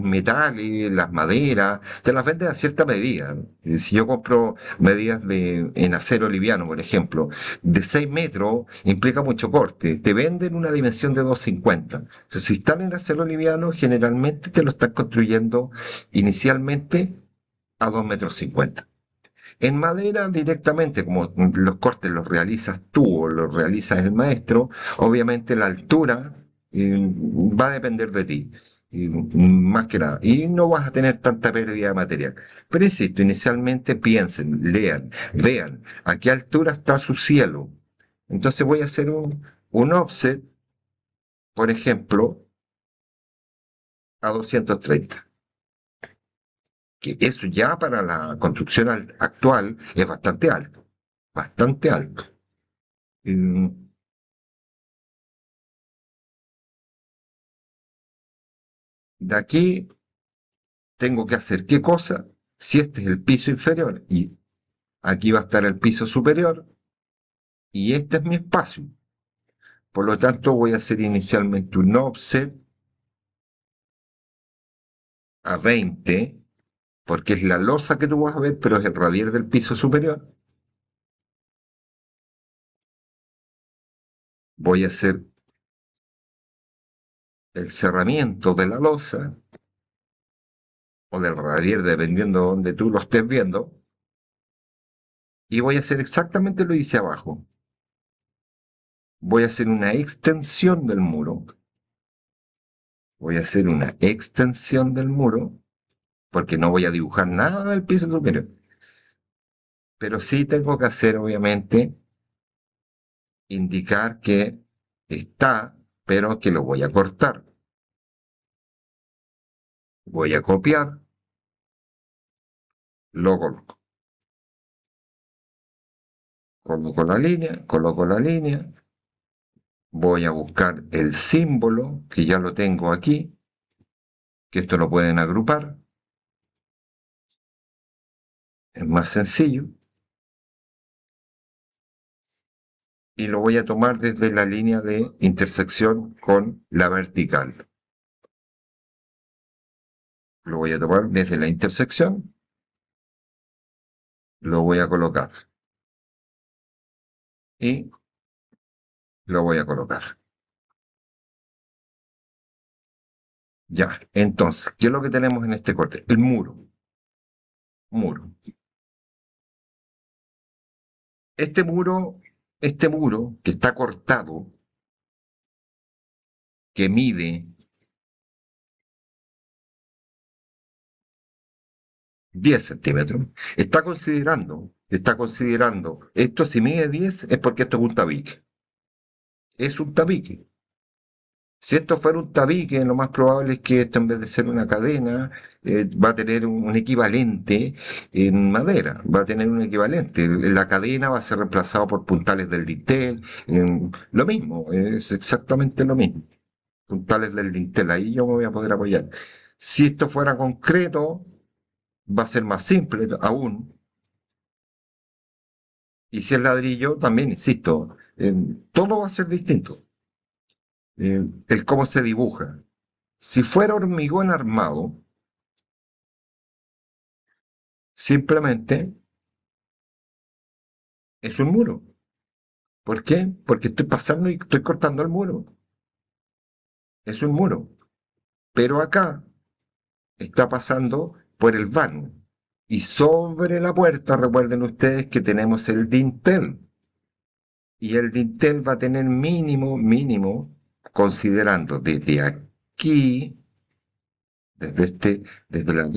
metales, las maderas, te las venden a cierta medida. Si yo compro medidas en acero liviano, por ejemplo, de 6 metros, implica mucho corte. Te venden una dimensión de 2,50. Entonces, si están en acero liviano, generalmente te lo están construyendo inicialmente a 2,50 metros. En madera directamente, como los cortes los realizas tú o los realizas el maestro, obviamente la altura va a depender de ti, más que nada, y no vas a tener tanta pérdida de material. Pero insisto, inicialmente piensen, lean, vean a qué altura está su cielo. Entonces voy a hacer un offset, por ejemplo, a 230. Que eso ya para la construcción actual es bastante alto. Bastante alto. Eh, de aquí tengo que hacer qué cosa si este es el piso inferior y aquí va a estar el piso superior y este es mi espacio. Por lo tanto, voy a hacer inicialmente un offset a 20, porque es la losa que tú vas a ver, pero es el radier del piso superior. Voy a hacer el cerramiento de la losa o del radier, dependiendo de donde tú lo estés viendo. Y voy a hacer exactamente lo que hice abajo. Voy a hacer una extensión del muro. Voy a hacer una extensión del muro, porque no voy a dibujar nada del piso superior. Pero sí tengo que hacer, obviamente, indicar que está, pero que lo voy a cortar. Voy a copiar, lo coloco. Coloco la línea, voy a buscar el símbolo, que ya lo tengo aquí, que esto lo pueden agrupar, es más sencillo, y lo voy a tomar desde la línea de intersección con la vertical. Lo voy a tomar desde la intersección, lo voy a colocar, y lo voy a colocar. Ya, entonces, ¿qué es lo que tenemos en este corte? El muro. Muro. Este muro que está cortado, que mide 10 centímetros, está considerando, esto si mide 10 es porque esto es un tabique. Es un tabique. Si esto fuera un tabique, lo más probable es que esto, en vez de ser una cadena, va a tener un equivalente en madera, va a tener un equivalente. La cadena va a ser reemplazada por puntales del dintel, lo mismo, es exactamente lo mismo. Puntales del dintel, ahí yo me voy a poder apoyar. Si esto fuera concreto, va a ser más simple aún. Y si es ladrillo, también, insisto, todo va a ser distinto. El cómo se dibuja. Si fuera hormigón armado, simplemente es un muro. ¿Por qué? Porque estoy pasando y estoy cortando el muro. Es un muro. Pero acá está pasando por el vano. Y sobre la puerta, recuerden ustedes que tenemos el dintel. Y el dintel va a tener mínimo, considerando desde aquí, desde la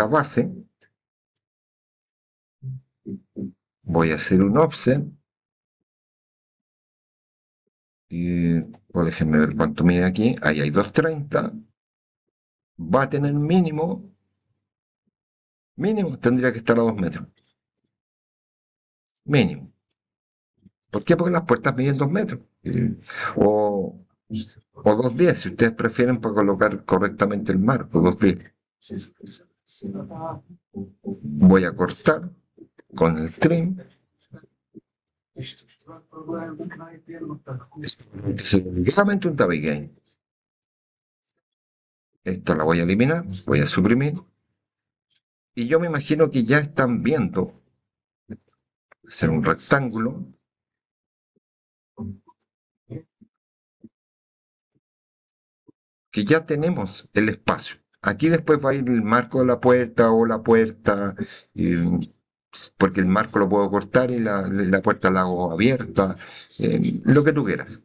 base, voy a hacer un offset. O déjenme ver cuánto mide aquí. Ahí hay 230. Va a tener mínimo, tendría que estar a 2 metros. Mínimo. ¿Por qué? Porque las puertas miden 2 metros. O, o 2,10 si ustedes prefieren para colocar correctamente el marco, 2,10. Voy a cortar con el trim. Seguramente un tabique. Esta la voy a eliminar, voy a suprimir. Y yo me imagino que ya están viendo hacer un rectángulo que ya tenemos el espacio. Aquí después va a ir el marco de la puerta o la puerta, porque el marco lo puedo cortar y la puerta la hago abierta, lo que tú quieras.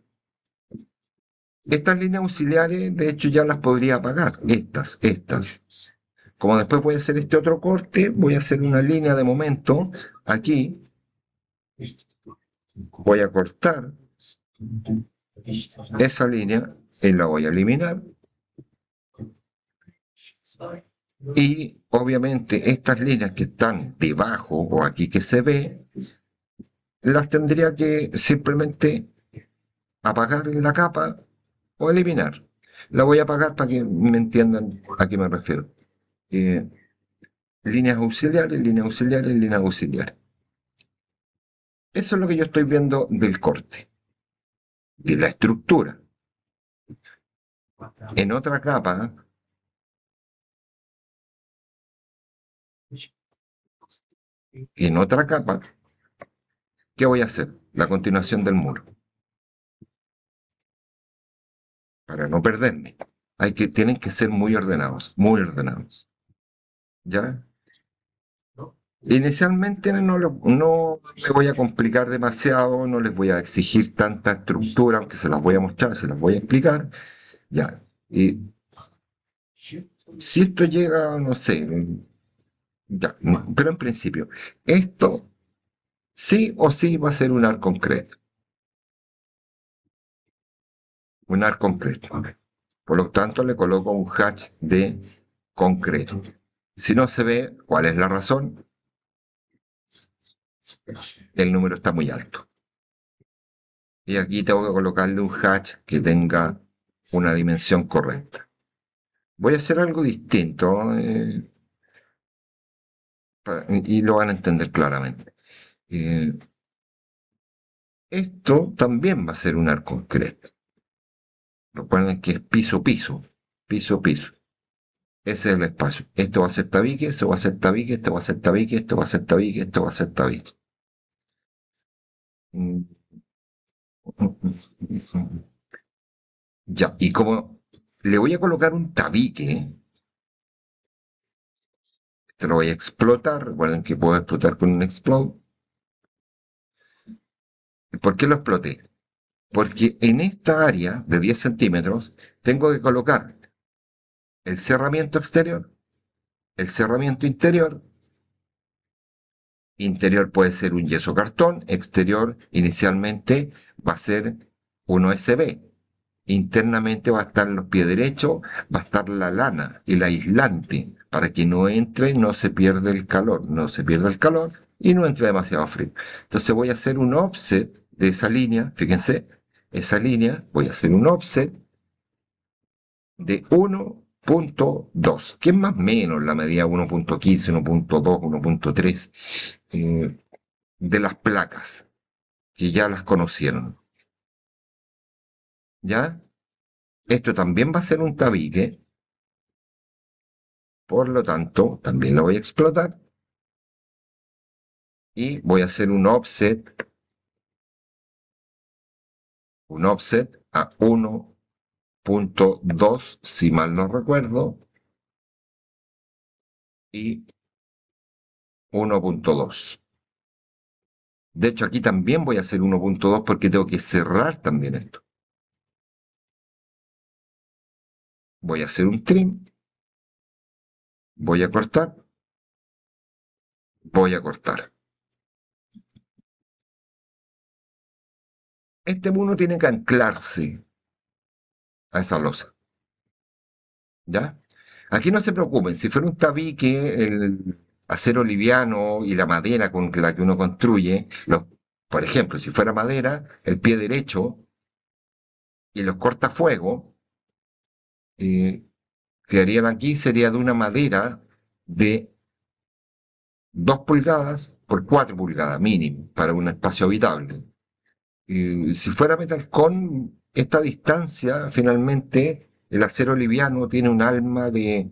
Estas líneas auxiliares, de hecho, ya las podría apagar, estas. Como después voy a hacer este otro corte, voy a hacer una línea de momento aquí. Voy a cortar esa línea la voy a eliminar. Y obviamente estas líneas que están debajo o aquí que se ve, las tendría que simplemente apagar en la capa o eliminar. La voy a apagar para que me entiendan a qué me refiero. Eh, líneas auxiliares, líneas auxiliares, líneas auxiliares. Eso es lo que yo estoy viendo del corte, de la estructura. En otra capa, ¿qué voy a hacer? La continuación del muro. Para no perderme. Tienen que ser muy ordenados, muy ordenados. ¿Ya? Inicialmente no me voy a complicar demasiado, no les voy a exigir tanta estructura, aunque se las voy a mostrar, se las voy a explicar. Ya. Y si esto llega, no sé, ya, pero en principio, esto sí o sí va a ser un arco concreto. Un arco concreto. Por lo tanto, le coloco un hatch de concreto. Si no se ve, ¿cuál es la razón? El número está muy alto. Y aquí tengo que colocarle un hatch que tenga una dimensión correcta. Voy a hacer algo distinto y lo van a entender claramente. Esto también va a ser un arco concreto. Recuerden que es piso, piso, piso, piso. Ese es el espacio. Esto va a ser tabique, esto va a ser tabique, esto va a ser tabique, esto va a ser tabique, esto va a ser tabique. Ya, y como le voy a colocar un tabique, este lo voy a explotar. Recuerden que puedo explotar con un explode. ¿Por qué lo exploté? Porque en esta área de 10 centímetros tengo que colocar el cerramiento exterior, el cerramiento interior. Interior puede ser un yeso cartón, exterior inicialmente va a ser un OSB. Internamente va a estar los pies derechos, va a estar la lana, el aislante, para que no entre, no se pierda el calor, no se pierda el calor y no entre demasiado frío. Entonces voy a hacer un offset de esa línea, fíjense, esa línea, voy a hacer un offset de 1.2, que es más o menos la medida 1.15, 1.2, 1.3 de las placas, que ya las conocieron. ¿Ya? Esto también va a ser un tabique, por lo tanto, también lo voy a explotar. Y voy a hacer un offset a 1.2, si mal no recuerdo, y 1.2. De hecho, aquí también voy a hacer 1.2 porque tengo que cerrar también esto. Voy a hacer un trim, voy a cortar, voy a cortar. Este mono tiene que anclarse a esa losa. ¿Ya? Aquí no se preocupen, si fuera un tabique, el acero liviano y la madera con la que uno construye, por ejemplo, si fuera madera, el pie derecho y los cortafuegos que harían aquí sería de una madera de 2 pulgadas por 4 pulgadas mínimo para un espacio habitable. Si fuera metalcón, esta distancia finalmente el acero liviano tiene un alma de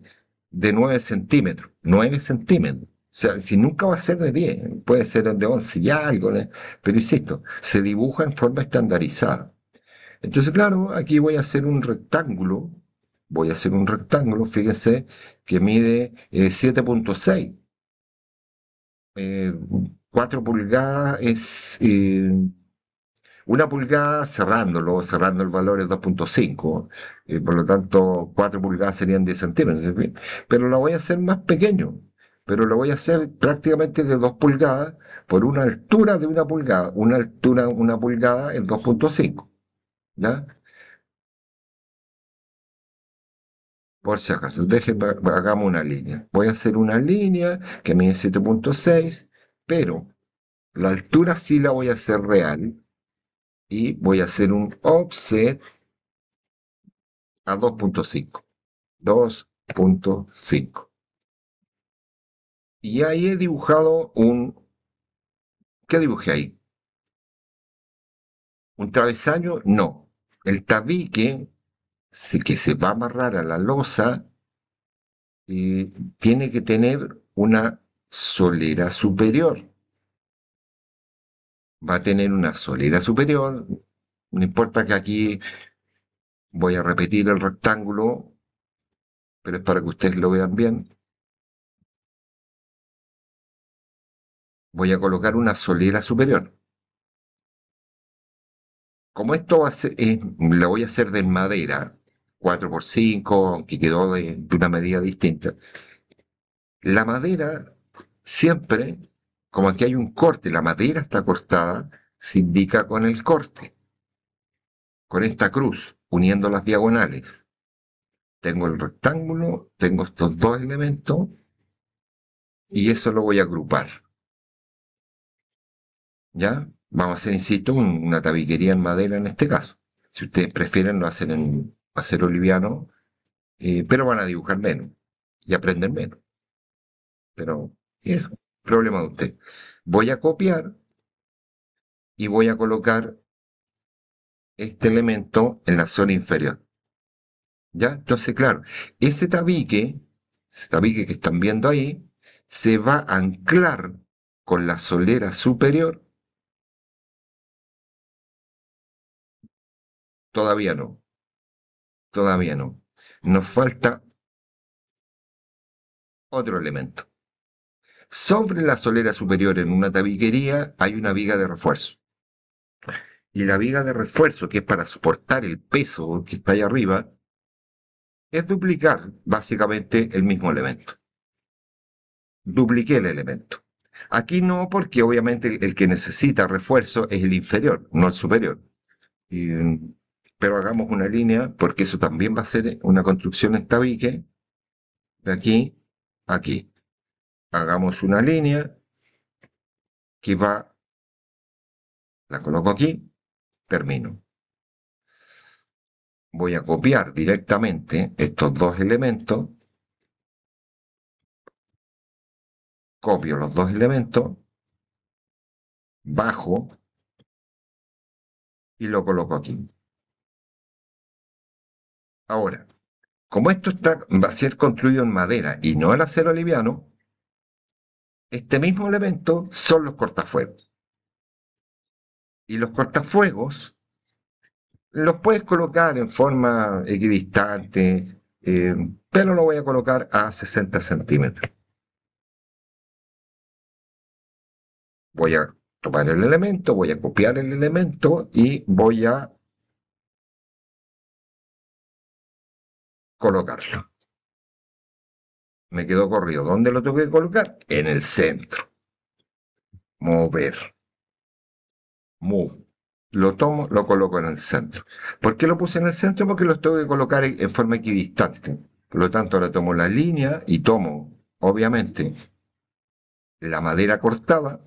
9 centímetros. 9 centímetros. O sea, si nunca va a ser de 10, puede ser de 11 y algo, ¿no? Pero insisto, se dibuja en forma estandarizada. Entonces, claro, aquí voy a hacer un rectángulo. Voy a hacer un rectángulo, fíjese, que mide 7.6. 4 pulgadas es 1 pulgada cerrando el valor es 2.5, por lo tanto 4 pulgadas serían 10 centímetros, ¿sí? Pero lo voy a hacer más pequeño, pero lo voy a hacer prácticamente de 2 pulgadas por una altura de 1 pulgada, una pulgada es 2.5, ¿ya? Por si acaso, hagamos una línea. Voy a hacer una línea que mide 7.6, pero la altura sí la voy a hacer real y voy a hacer un offset a 2.5. 2.5. Y ahí he dibujado un... ¿Qué dibujé ahí? ¿Un travesaño? No. El tabique que se va a amarrar a la losa tiene que tener una solera superior. Va a tener una solera superior. No importa que aquí voy a repetir el rectángulo, pero es para que ustedes lo vean bien. Voy a colocar una solera superior. Como esto va a ser, lo voy a hacer de madera, 4x5, aunque quedó de una medida distinta. La madera siempre, como aquí hay un corte, la madera está cortada, se indica con el corte, con esta cruz, uniendo las diagonales. Tengo el rectángulo, tengo estos dos elementos y eso lo voy a agrupar. ¿Ya? Vamos a hacer, insisto, una tabiquería en madera en este caso. Si ustedes prefieren, lo hacen en acero liviano, pero van a dibujar menos y aprender menos. Pero eso, problema de usted. Voy a copiar y voy a colocar este elemento en la zona inferior. ¿Ya? Entonces, claro, ese tabique que están viendo ahí, se va a anclar con la solera superior. Todavía no, todavía no. Nos falta otro elemento. Sobre la solera superior en una tabiquería hay una viga de refuerzo. Y la viga de refuerzo, que es para soportar el peso que está ahí arriba, es duplicar básicamente el mismo elemento. Dupliqué el elemento. Aquí no, porque obviamente el que necesita refuerzo es el inferior, no el superior. Pero hagamos una línea, porque eso también va a ser una construcción en tabique, de aquí a aquí. Hagamos una línea que va, la coloco aquí, termino. Voy a copiar directamente estos dos elementos, copio los dos elementos, bajo y lo coloco aquí. Ahora, como esto va a ser construido en madera y no en acero liviano, este mismo elemento son los cortafuegos. Y los cortafuegos los puedes colocar en forma equidistante, pero lo voy a colocar a 60 centímetros. Voy a tomar el elemento, voy a copiar el elemento y voy a colocarlo. Me quedó corrido. ¿Dónde lo tengo que colocar? En el centro. Mover. Move. Lo tomo, lo coloco en el centro. ¿Por qué lo puse en el centro? Porque los tengo que colocar en forma equidistante. Por lo tanto, ahora tomo la línea y tomo, obviamente, la madera cortada,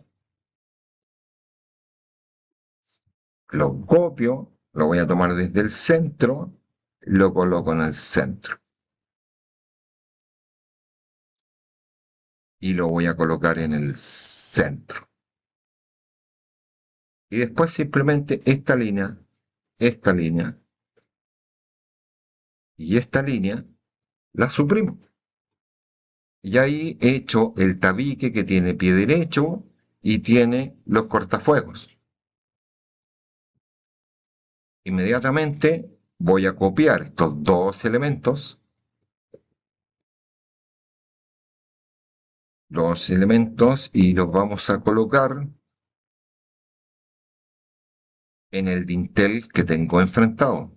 lo copio, lo voy a tomar desde el centro, lo coloco en el centro. Y lo voy a colocar en el centro. Y después simplemente esta línea y esta línea la suprimo. Y ahí he hecho el tabique que tiene pie derecho y tiene los cortafuegos. Inmediatamente voy a copiar estos dos elementos, y los vamos a colocar en el dintel que tengo enfrentado.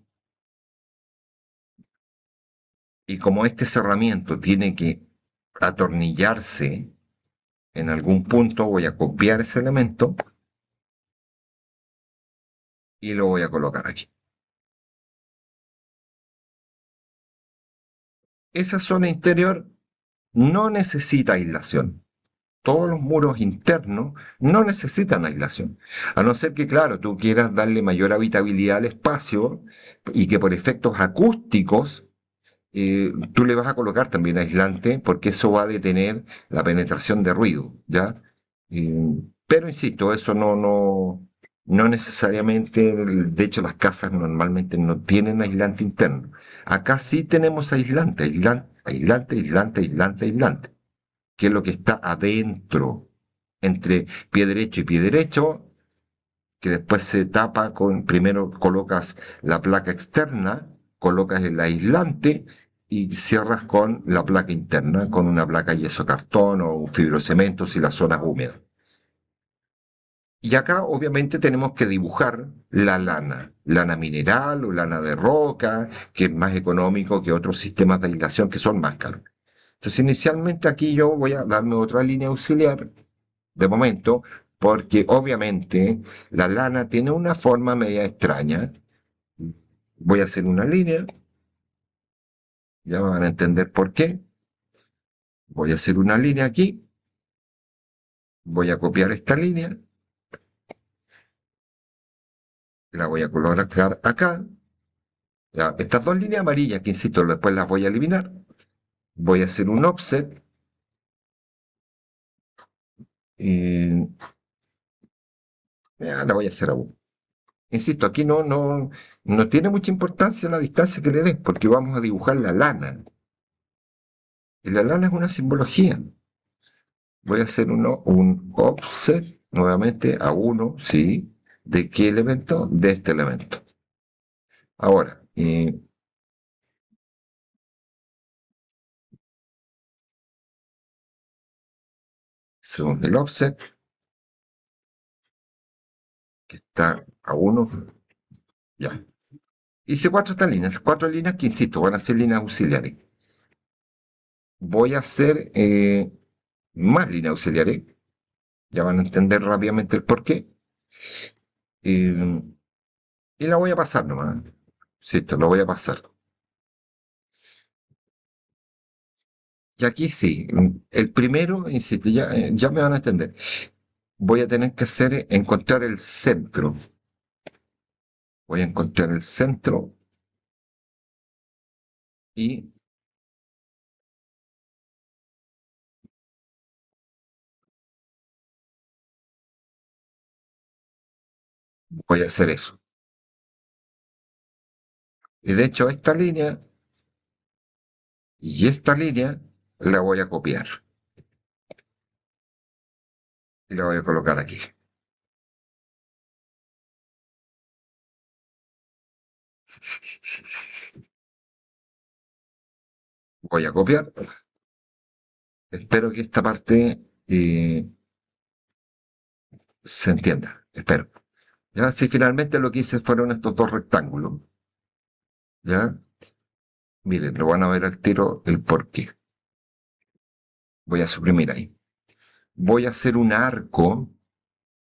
Y como este cerramiento tiene que atornillarse en algún punto, voy a copiar ese elemento y lo voy a colocar aquí. esa zona interior no necesita aislación. Todos los muros internos no necesitan aislación. A no ser que, claro, tú quieras darle mayor habitabilidad al espacio y que por efectos acústicos tú le vas a colocar también aislante porque eso va a detener la penetración de ruido, ¿ya? Pero insisto, eso no necesariamente, de hecho las casas normalmente no tienen aislante interno. Acá sí tenemos aislante, aislante, que es lo que está adentro, entre pie derecho y pie derecho, que después se tapa con, primero colocas la placa externa, colocas el aislante y cierras con la placa interna, con una placa yeso cartón o un fibrocemento si la zona es húmeda. Y acá obviamente tenemos que dibujar la lana, lana mineral o lana de roca, que es más económico que otros sistemas de aislación que son más caros. Entonces inicialmente aquí yo voy a darme otra línea auxiliar de momento, porque obviamente la lana tiene una forma media extraña. Voy a hacer una línea, ya van a entender por qué. Voy a hacer una línea aquí, voy a copiar esta línea, la voy a colocar acá. Ya, estas dos líneas amarillas que insisto, después las voy a eliminar. Voy a hacer un offset y ya, la voy a hacer a 1. Insisto, aquí no tiene mucha importancia la distancia que le des, porque vamos a dibujar la lana. Y la lana es una simbología. Voy a hacer un offset nuevamente a 1, sí. ¿De qué elemento? De este elemento. Ahora, según el offset, que está a 1, ya. Hice cuatro líneas que, insisto, van a ser líneas auxiliares. Voy a hacer más líneas auxiliares, ya van a entender rápidamente el porqué. Y la voy a pasar nomás. Insisto, lo voy a pasar. Y aquí sí, el primero, insisto, ya me van a entender. Voy a tener que hacer, encontrar el centro. Voy a encontrar el centro y voy a hacer eso. Y de hecho esta línea la voy a copiar y la voy a colocar aquí. Voy a copiar. Espero que esta parte se entienda. Espero. Ya, si finalmente lo que hice fueron estos dos rectángulos. Ya, miren, lo van a ver al tiro el porqué. Voy a suprimir ahí. Voy a hacer un arco.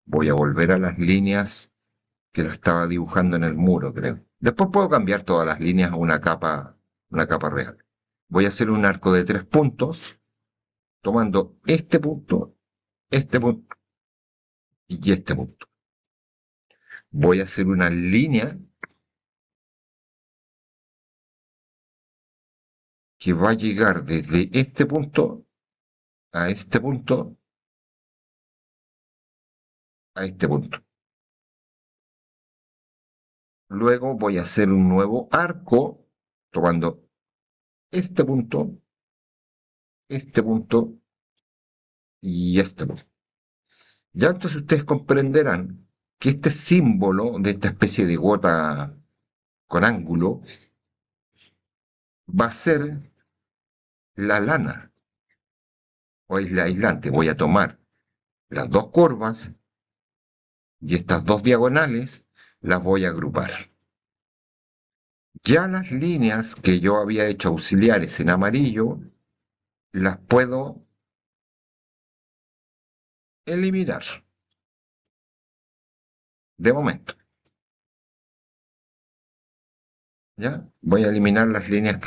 Voy a volver a las líneas que la estaba dibujando en el muro, creo. Después puedo cambiar todas las líneas a una capa real. Voy a hacer un arco de 3 puntos, tomando este punto y este punto. Voy a hacer una línea que va a llegar desde este punto a este punto a este punto. Luego voy a hacer un nuevo arco tomando este punto y este punto. Ya entonces ustedes comprenderán que este símbolo de esta especie de gota con ángulo va a ser la lana o isla aislante. Voy a tomar las dos curvas y estas dos diagonales las voy a agrupar. Ya las líneas que yo había hecho auxiliares en amarillo las puedo eliminar de momento. ¿Ya? Voy a eliminar las líneas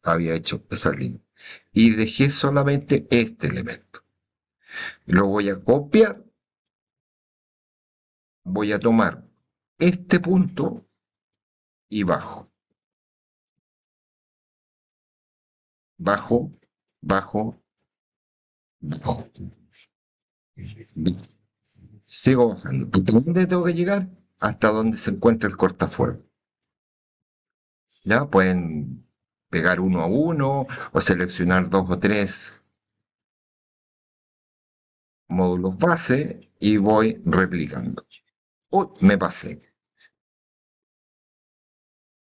había hecho esa línea. Y dejé solamente este elemento. Lo voy a copiar, voy a tomar este punto y bajo, bajo, bajo, bajo. Sigo bajando. ¿Hasta dónde tengo que llegar? Hasta donde se encuentra el cortafuego. Ya pueden pegar uno a uno o seleccionar dos o tres módulos base y voy replicando. Uy, me pasé.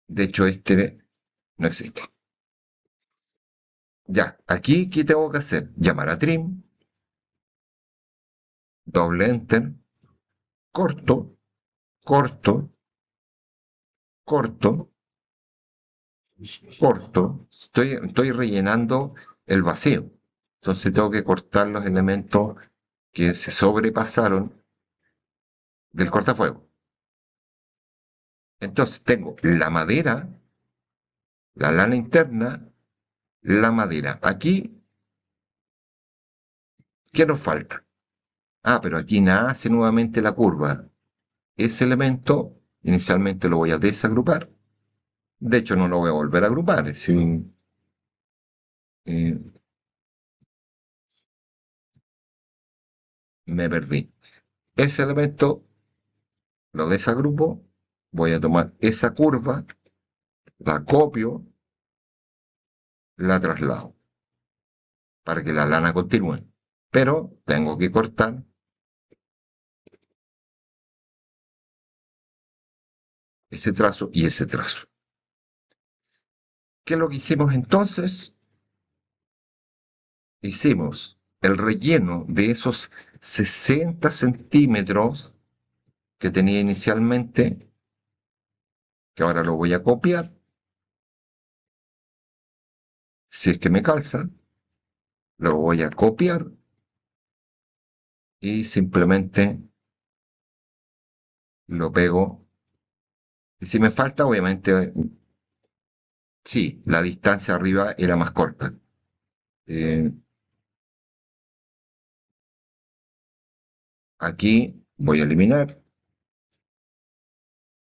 De hecho, este no existe. Ya, aquí, ¿qué tengo que hacer? Llamar a trim, doble enter, corto, corto, corto, corto. Estoy rellenando el vacío. Entonces tengo que cortar los elementos que se sobrepasaron del cortafuego. Entonces tengo la madera, la lana interna, la madera. Aquí, ¿qué nos falta? Ah, pero aquí nace nuevamente la curva. Ese elemento inicialmente lo voy a desagrupar. De hecho, no lo voy a volver a agrupar. Eh, me perdí. Ese elemento lo desagrupo. Voy a tomar esa curva, la copio, la traslado para que la lana continúe. Pero tengo que cortar ese trazo y ese trazo. ¿Qué es lo que hicimos entonces? Hicimos el relleno de esos 60 centímetros que tenía inicialmente, que ahora lo voy a copiar, si es que me calza, lo voy a copiar y simplemente lo pego. Y si me falta, obviamente, sí, la distancia arriba era más corta. Eh, aquí voy a eliminar,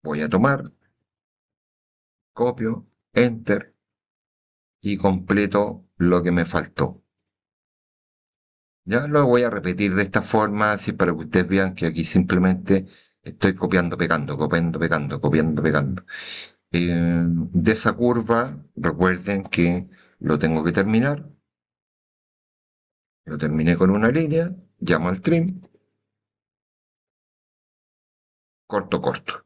voy a tomar, copio, enter y completo lo que me faltó. Ya lo voy a repetir de esta forma, así para que ustedes vean que aquí simplemente estoy copiando, pegando, copiando, pegando, copiando, pegando. De esa curva, recuerden que lo tengo que terminar. Lo terminé con una línea, llamo al trim, corto, corto.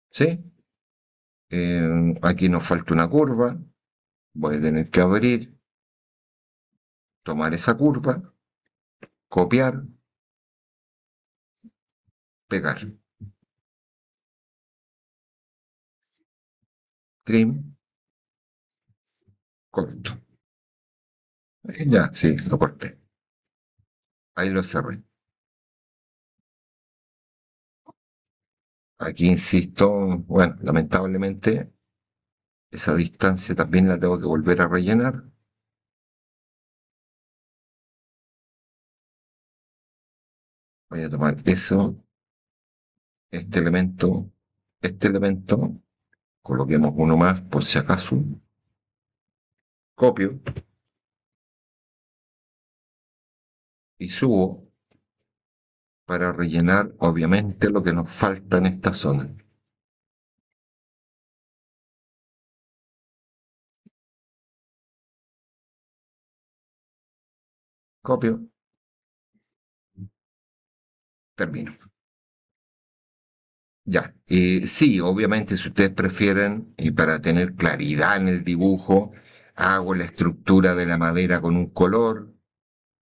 ¿Sí? Aquí nos falta una curva, voy a tener que abrir, tomar esa curva, copiar, pegar. Trim, corto. Ya, sí, lo corté. Ahí lo cerré. Aquí insisto, bueno, lamentablemente esa distancia también la tengo que volver a rellenar. Voy a tomar eso, este elemento, coloquemos uno más por si acaso. Copio y subo para rellenar, obviamente, lo que nos falta en esta zona. Copio, termino. Ya, sí, obviamente si ustedes prefieren, y para tener claridad en el dibujo, hago la estructura de la madera con un color.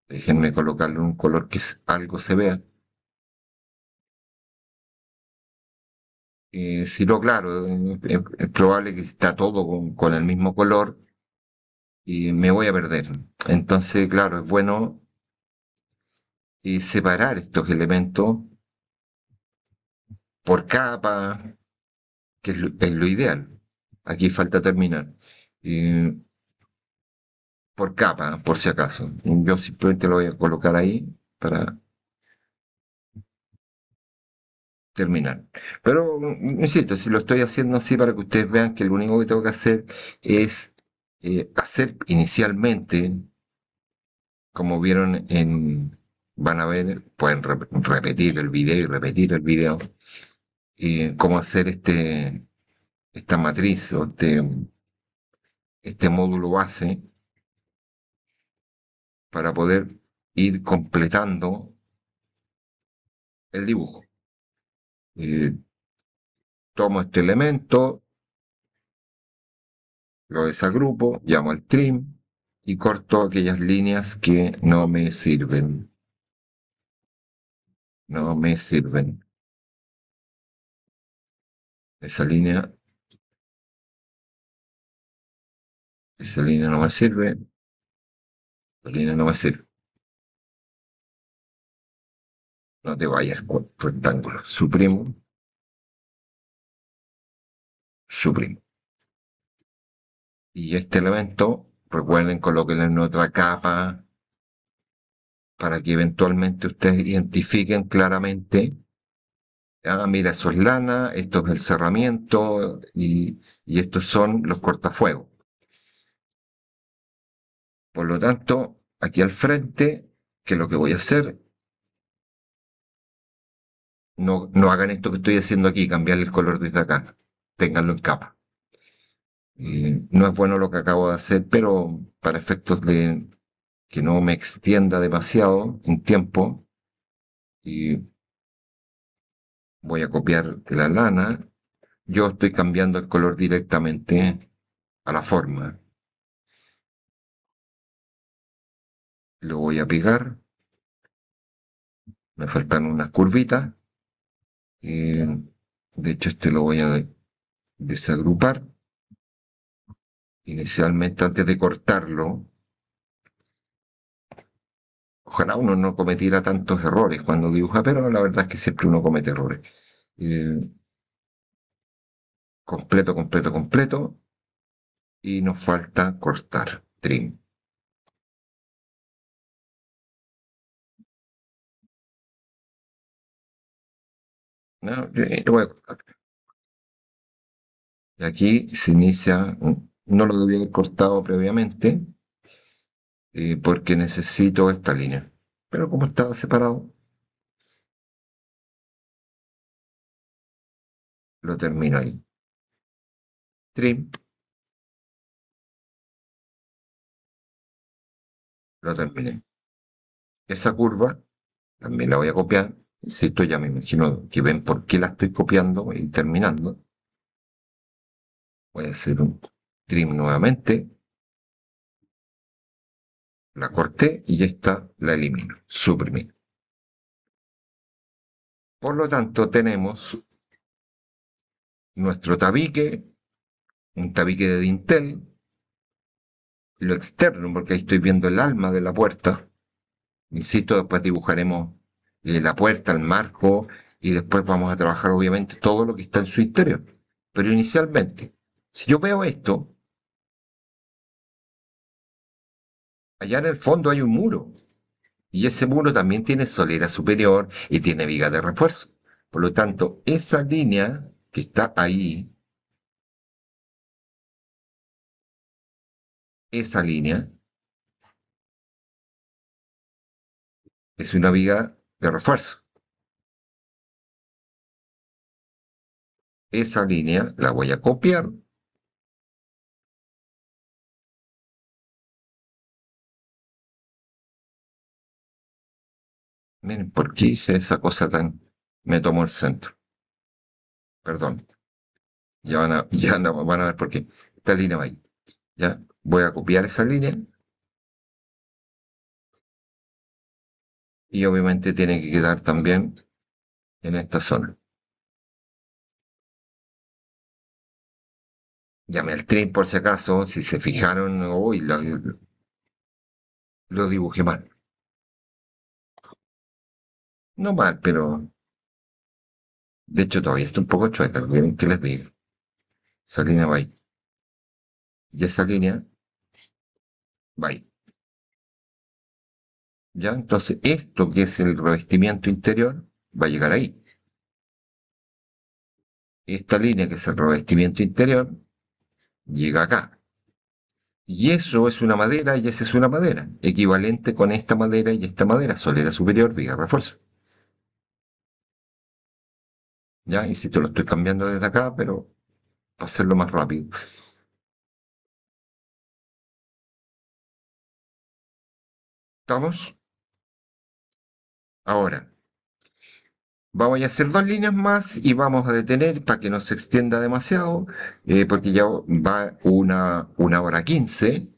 Déjenme colocarle un color que algo se vea. Si no, claro, es probable que está todo con el mismo color y me voy a perder. Entonces, claro, es bueno separar estos elementos por capa, que es lo ideal. Aquí falta terminar. Eh, por capa, por si acaso. Yo simplemente lo voy a colocar ahí para terminar. Pero, insisto, si lo estoy haciendo así para que ustedes vean que lo único que tengo que hacer es hacer inicialmente, como vieron van a ver, pueden repetir el video y repetir el video, cómo hacer esta matriz o este módulo base para poder ir completando el dibujo. Eh, Tomo este elemento, lo desagrupo, llamo al trim y corto aquellas líneas que no me sirven. No me sirven. Esa línea no me sirve, esa línea no me sirve. No te vayas con rectángulo. Suprimo, suprimo. Y este elemento, recuerden, colóquenlo en otra capa para que eventualmente ustedes identifiquen claramente. Ah, mira, eso es lana, esto es el cerramiento y estos son los cortafuegos. Por lo tanto, aquí al frente, ¿qué es lo que voy a hacer? No hagan esto que estoy haciendo aquí, cambiarle el color desde acá. Ténganlo en capa. No es bueno lo que acabo de hacer, pero para efectos de que no me extienda demasiado en tiempo, y voy a copiar la lana. Yo estoy cambiando el color directamente a la forma. Lo voy a pegar. Me faltan unas curvitas. De hecho, este lo voy a desagrupar. Inicialmente, antes de cortarlo, ojalá uno no cometiera tantos errores cuando dibuja, pero la verdad es que siempre uno comete errores. Eh, completo, completo, completo. Y nos falta cortar, trim. ¿No? Lo voy a cortar. Y aquí se inicia, no lo debía haber cortado previamente, porque necesito esta línea. Pero como estaba separado, lo termino ahí. Trim, lo terminé. Esa curva también la voy a copiar. Insisto, ya me imagino que ven por qué la estoy copiando y terminando. Voy a hacer un trim nuevamente. La corté y esta la elimino. Suprimir. Por lo tanto, tenemos nuestro tabique, un tabique de dintel, lo externo, porque ahí estoy viendo el alma de la puerta. Insisto, después dibujaremos la puerta, el marco, y después vamos a trabajar obviamente todo lo que está en su interior. Pero inicialmente, si yo veo esto, allá en el fondo hay un muro, y ese muro también tiene solera superior y tiene viga de refuerzo. Por lo tanto, esa línea que está ahí, esa línea, es una viga de refuerzo. Esa línea la voy a copiar. Miren, ¿por qué hice esa cosa tan... Me tomó el centro. Perdón. Van a ver por qué. Esta línea va ahí. Ya, voy a copiar esa línea y obviamente tiene que quedar también en esta zona. Llamé al trim por si acaso, si se fijaron, uy, lo dibujé mal. No mal, pero de hecho todavía está un poco chueca, ¿quieren que les diga? Esa línea va ahí. y esa línea va ahí. ¿Ya? Entonces, esto que es el revestimiento interior va a llegar ahí. Esta línea que es el revestimiento interior llega acá. Y eso es una madera y esa es una madera, equivalente con esta madera y esta madera, solera superior, viga, refuerzo. ¿Ya? Insisto, lo estoy cambiando desde acá, pero para hacerlo más rápido. ¿Estamos? Ahora, vamos a hacer dos líneas más y vamos a detener para que no se extienda demasiado, porque ya va una hora 15.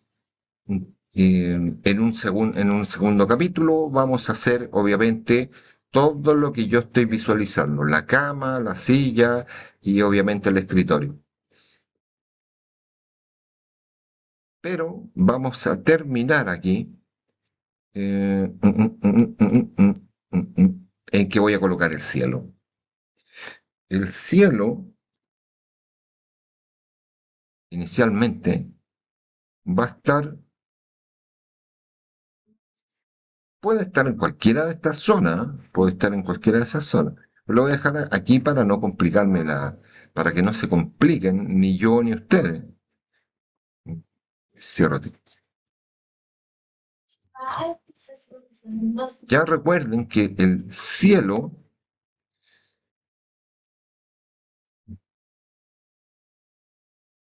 En un segundo capítulo vamos a hacer, obviamente, todo lo que yo estoy visualizando, la cama, la silla y obviamente el escritorio. Pero vamos a terminar aquí en que voy a colocar el cielo. El cielo, inicialmente, va a estar, puede estar en cualquiera de estas zonas, puede estar en cualquiera de esas zonas. Lo voy a dejar aquí para no complicarme para que no se compliquen ni yo ni ustedes. Cierro. Ya recuerden que el cielo,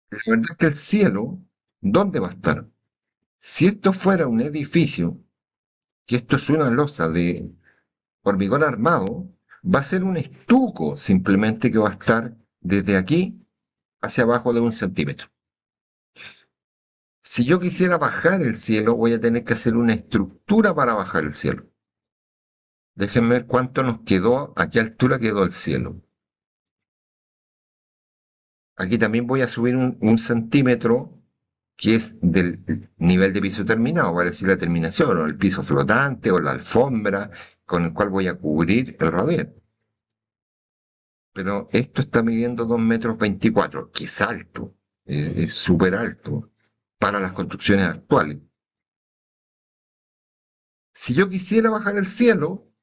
la verdad es que el cielo, ¿dónde va a estar? Si esto fuera un edificio, que esto es una losa de hormigón armado, va a ser un estuco simplemente que va a estar desde aquí hacia abajo de 1 centímetro. Si yo quisiera bajar el cielo, voy a tener que hacer una estructura para bajar el cielo. Déjenme ver cuánto nos quedó, a qué altura quedó el cielo. Aquí también voy a subir 1 centímetro, que es del nivel de piso terminado, vale decir la terminación, o el piso flotante, o la alfombra con el cual voy a cubrir el radier. Pero esto está midiendo 2,24 metros, que es alto, es súper alto para las construcciones actuales. Si yo quisiera bajar el cielo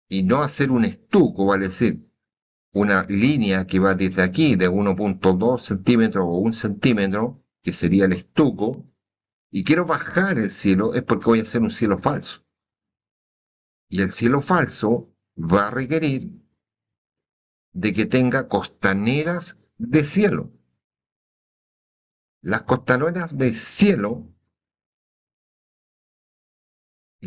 y no hacer un estuco, vale decir, una línea que va desde aquí de 1,2 centímetros o 1 centímetro, que sería el estuco, y quiero bajar el cielo, es porque voy a hacer un cielo falso. Y el cielo falso va a requerir de que tenga costaneras de cielo. Las costaneras de cielo,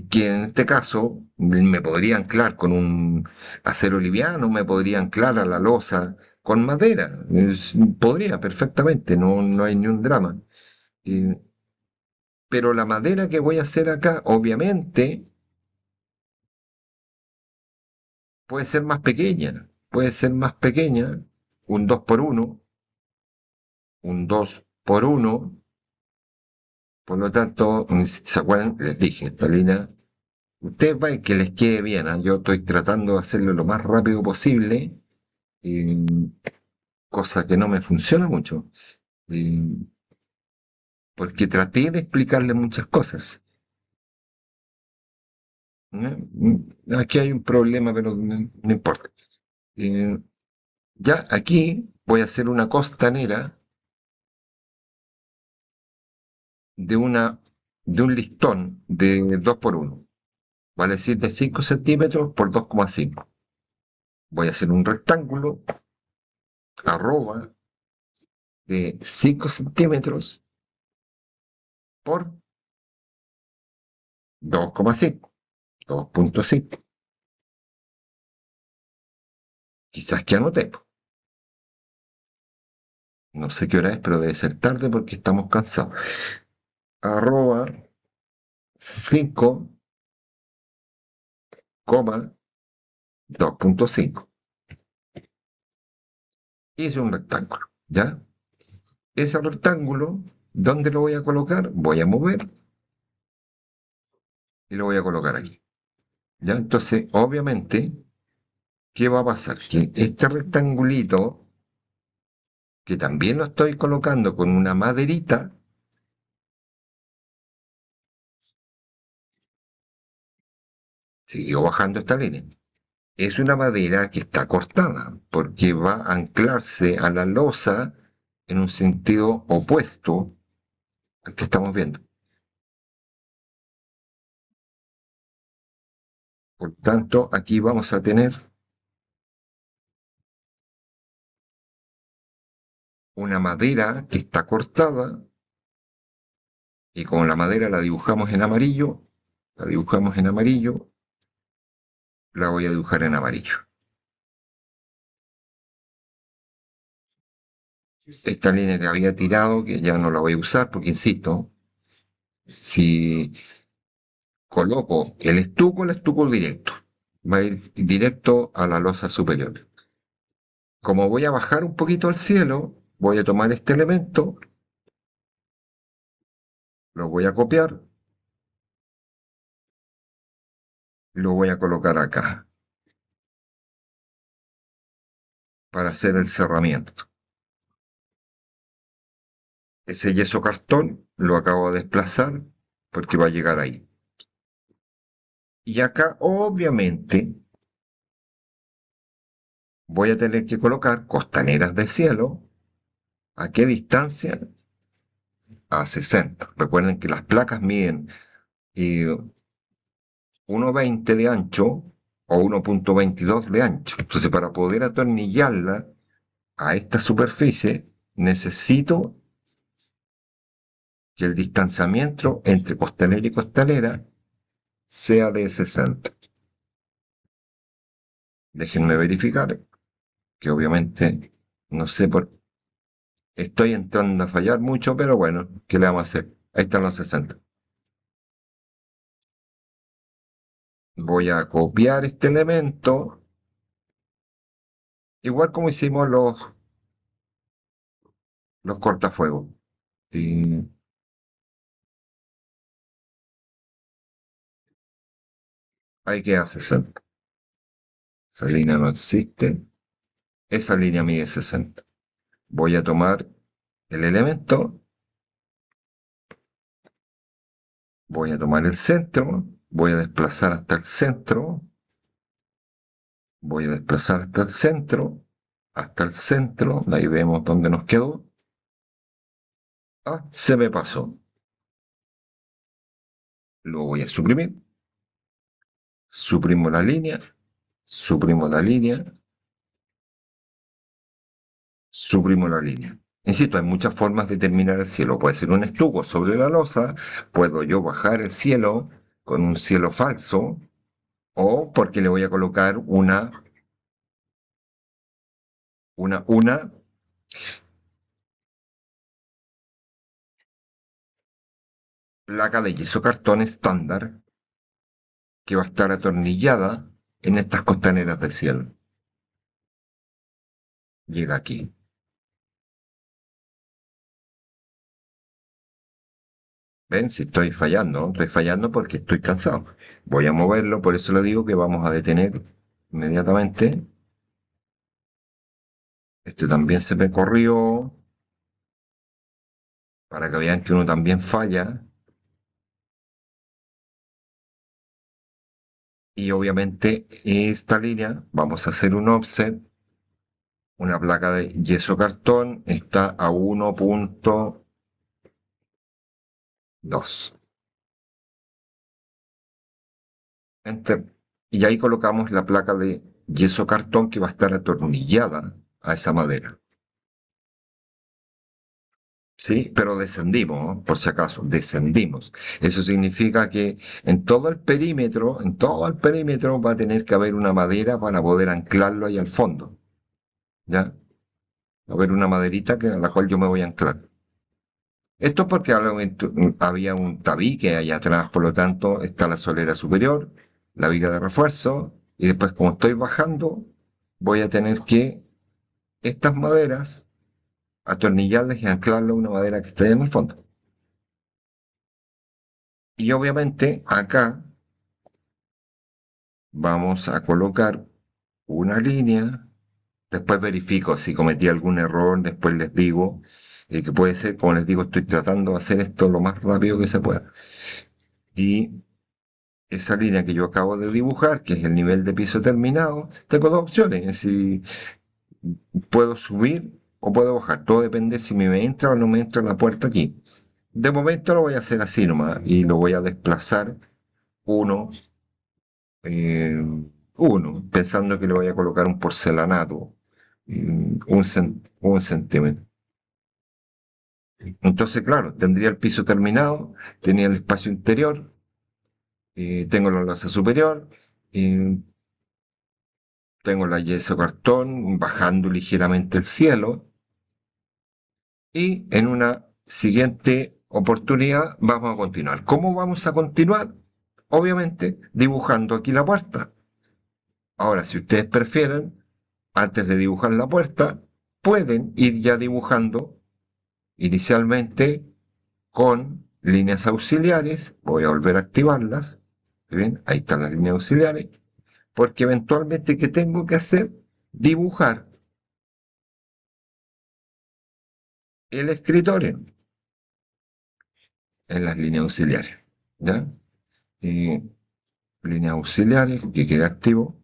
que en este caso me podría anclar con un acero liviano, me podría anclar a la losa con madera. Podría perfectamente, no hay ni un drama. Eh, pero la madera que voy a hacer acá, obviamente, puede ser más pequeña. Puede ser más pequeña, un 2 por 1, un 2 por 1. Por lo tanto, si se acuerdan, les dije, esta línea, ustedes van que les quede bien, ¿ah? Yo estoy tratando de hacerlo lo más rápido posible, eh, cosa que no me funciona mucho, eh, porque traté de explicarle muchas cosas. Aquí hay un problema, pero no importa. Eh, ya aquí voy a hacer una costanera de, de un listón de 2 por 1, vale decir de 5 centímetros por 2,5. Voy a hacer un rectángulo arroba de 5 centímetros por 2,5, 2,5. Quizás que anoté. No sé qué hora es, pero debe ser tarde porque estamos cansados. Arroba 5,2,5. Hice un rectángulo, ¿ya? Ese rectángulo, ¿dónde lo voy a colocar? Voy a mover y lo voy a colocar aquí. ¿Ya? Entonces, obviamente, ¿qué va a pasar? Que este rectangulito, que también lo estoy colocando con una maderita. Sigo bajando esta línea. Es una madera que está cortada porque va a anclarse a la losa en un sentido opuesto al que estamos viendo. Por tanto, aquí vamos a tener una madera que está cortada y como la madera la dibujamos en amarillo, la dibujamos en amarillo, la voy a dibujar en amarillo. Esta línea que había tirado, que ya no la voy a usar porque, insisto, si coloco el estuco directo, va a ir directo a la losa superior. Como voy a bajar un poquito al cielo, voy a tomar este elemento, lo voy a copiar, lo voy a colocar acá para hacer el cerramiento. Ese yeso cartón lo acabo de desplazar porque va a llegar ahí. Y acá, obviamente, voy a tener que colocar costaneras de cielo. ¿A qué distancia? A 60. Recuerden que las placas miden 1,20 de ancho o 1,22 de ancho. Entonces, para poder atornillarla a esta superficie, necesito que el distanciamiento entre costanera y costanera sea de 60. Déjenme verificar, que obviamente no sé por... Estoy entrando a fallar mucho, pero bueno, ¿qué le vamos a hacer? Ahí están los 60. Voy a copiar este elemento, igual como hicimos los cortafuegos. Y ahí queda 60. Esa línea no existe. Esa línea mide 60. Voy a tomar el elemento, voy a tomar el centro, voy a desplazar hasta el centro, voy a desplazar hasta el centro, de ahí vemos dónde nos quedó. Ah, se me pasó. Lo voy a suprimir. Suprimo la línea, suprimo la línea, suprimo la línea. Insisto, hay muchas formas de terminar el cielo. Puede ser un estuco sobre la losa, puedo yo bajar el cielo con un cielo falso, o porque le voy a colocar una placa de yeso cartón estándar que va a estar atornillada en estas costaneras de cielo. Llega aquí. ¿Ven? Si estoy fallando porque estoy cansado. Voy a moverlo, por eso le digo que vamos a detener inmediatamente. Este también se me corrió, para que vean que uno también falla. Y obviamente esta línea, vamos a hacer un offset. Una placa de yeso cartón está a 1,2. Enter. Y ahí colocamos la placa de yeso cartón que va a estar atornillada a esa madera. ¿Sí? Pero descendimos, ¿no? Por si acaso, descendimos. Eso significa que en todo el perímetro va a tener que haber una madera para poder anclarlo ahí al fondo. ¿Ya? Va a haber una maderita a la cual yo me voy a anclar. Esto es porque había un tabique allá atrás, por lo tanto está la solera superior, la viga de refuerzo, y después como estoy bajando, voy a tener que estas maderas atornillarlas y anclarlas a una madera que esté en el fondo. Y obviamente acá vamos a colocar una línea Después verifico si cometí algún error, después les digo que puede ser, como les digo, estoy tratando de hacer esto lo más rápido que se pueda. Y esa línea que yo acabo de dibujar, que es el nivel de piso terminado, tengo dos opciones, si puedo subir o puedo bajar, todo depende si me entra o no me entra la puerta aquí. De momento lo voy a hacer así nomás y lo voy a desplazar uno, eh, uno, pensando que le voy a colocar un porcelanato, un centímetro. Entonces, claro, tendría el piso terminado, tenía el espacio interior, tengo la losa superior, eh, tengo la yeso cartón bajando ligeramente el cielo y en una siguiente oportunidad vamos a continuar. ¿Cómo vamos a continuar? Obviamente dibujando aquí la puerta. Ahora, si ustedes prefieren, antes de dibujar la puerta, pueden ir ya dibujando inicialmente con líneas auxiliares. Voy a volver a activarlas. ¿Ven? Ahí están las líneas auxiliares. Porque eventualmente, ¿qué tengo que hacer? Dibujar el escritorio en las líneas auxiliares. ¿Ya? Y líneas auxiliares, que quede activo.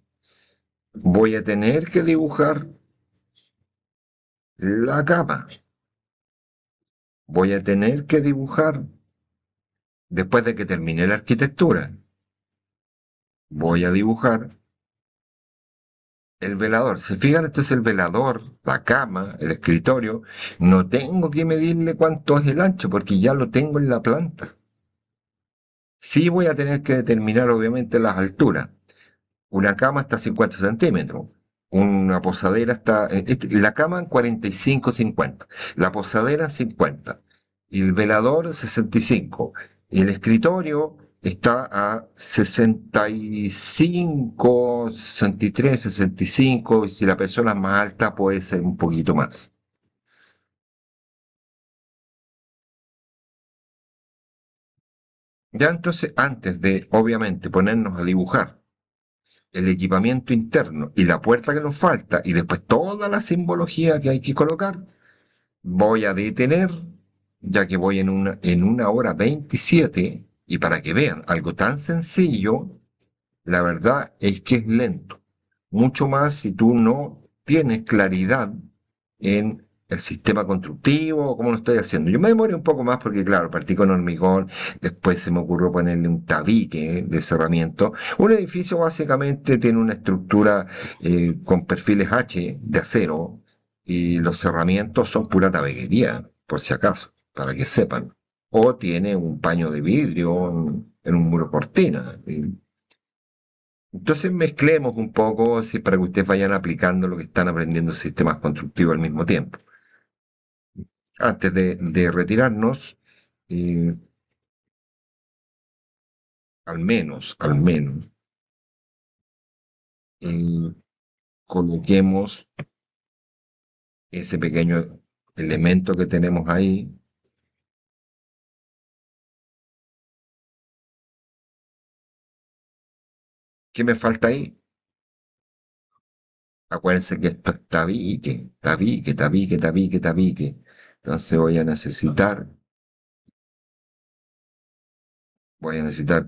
Voy a tener que dibujar la cama. Voy a tener que dibujar después de que termine la arquitectura. Voy a dibujar el velador. ¿Se fijan? Esto es el velador, la cama, el escritorio. No tengo que medirle cuánto es el ancho porque ya lo tengo en la planta. Sí voy a tener que determinar obviamente las alturas. Una cama está a 50 centímetros. Una posadera está, la cama en 45, 50. La posadera en 50. Y el velador 65. Y el escritorio está a 65, 63, 65. Y si la persona es más alta puede ser un poquito más. Ya entonces, antes de obviamente ponernos a dibujar el equipamiento interno y la puerta que nos falta y después toda la simbología que hay que colocar, voy a detener, ya que voy en una hora 27 y para que vean, algo tan sencillo, la verdad es que es lento. Mucho más si tú no tienes claridad en el sistema constructivo o cómo lo estoy haciendo. Yo me demoré un poco más porque, claro, partí con hormigón, después se me ocurrió ponerle un tabique de cerramiento. Un edificio básicamente tiene una estructura con perfiles H de acero y los cerramientos son pura tabiquería, por si acaso, para que sepan. O tiene un paño de vidrio en un muro cortina. Entonces mezclemos un poco para que ustedes vayan aplicando lo que están aprendiendo en sistemas constructivos al mismo tiempo. Antes de retirarnos, eh, al menos, eh, coloquemos ese pequeño elemento que tenemos ahí. ¿Qué me falta ahí? Acuérdense que esto es tabique, tabique, tabique, tabique, tabique. Entonces voy a necesitar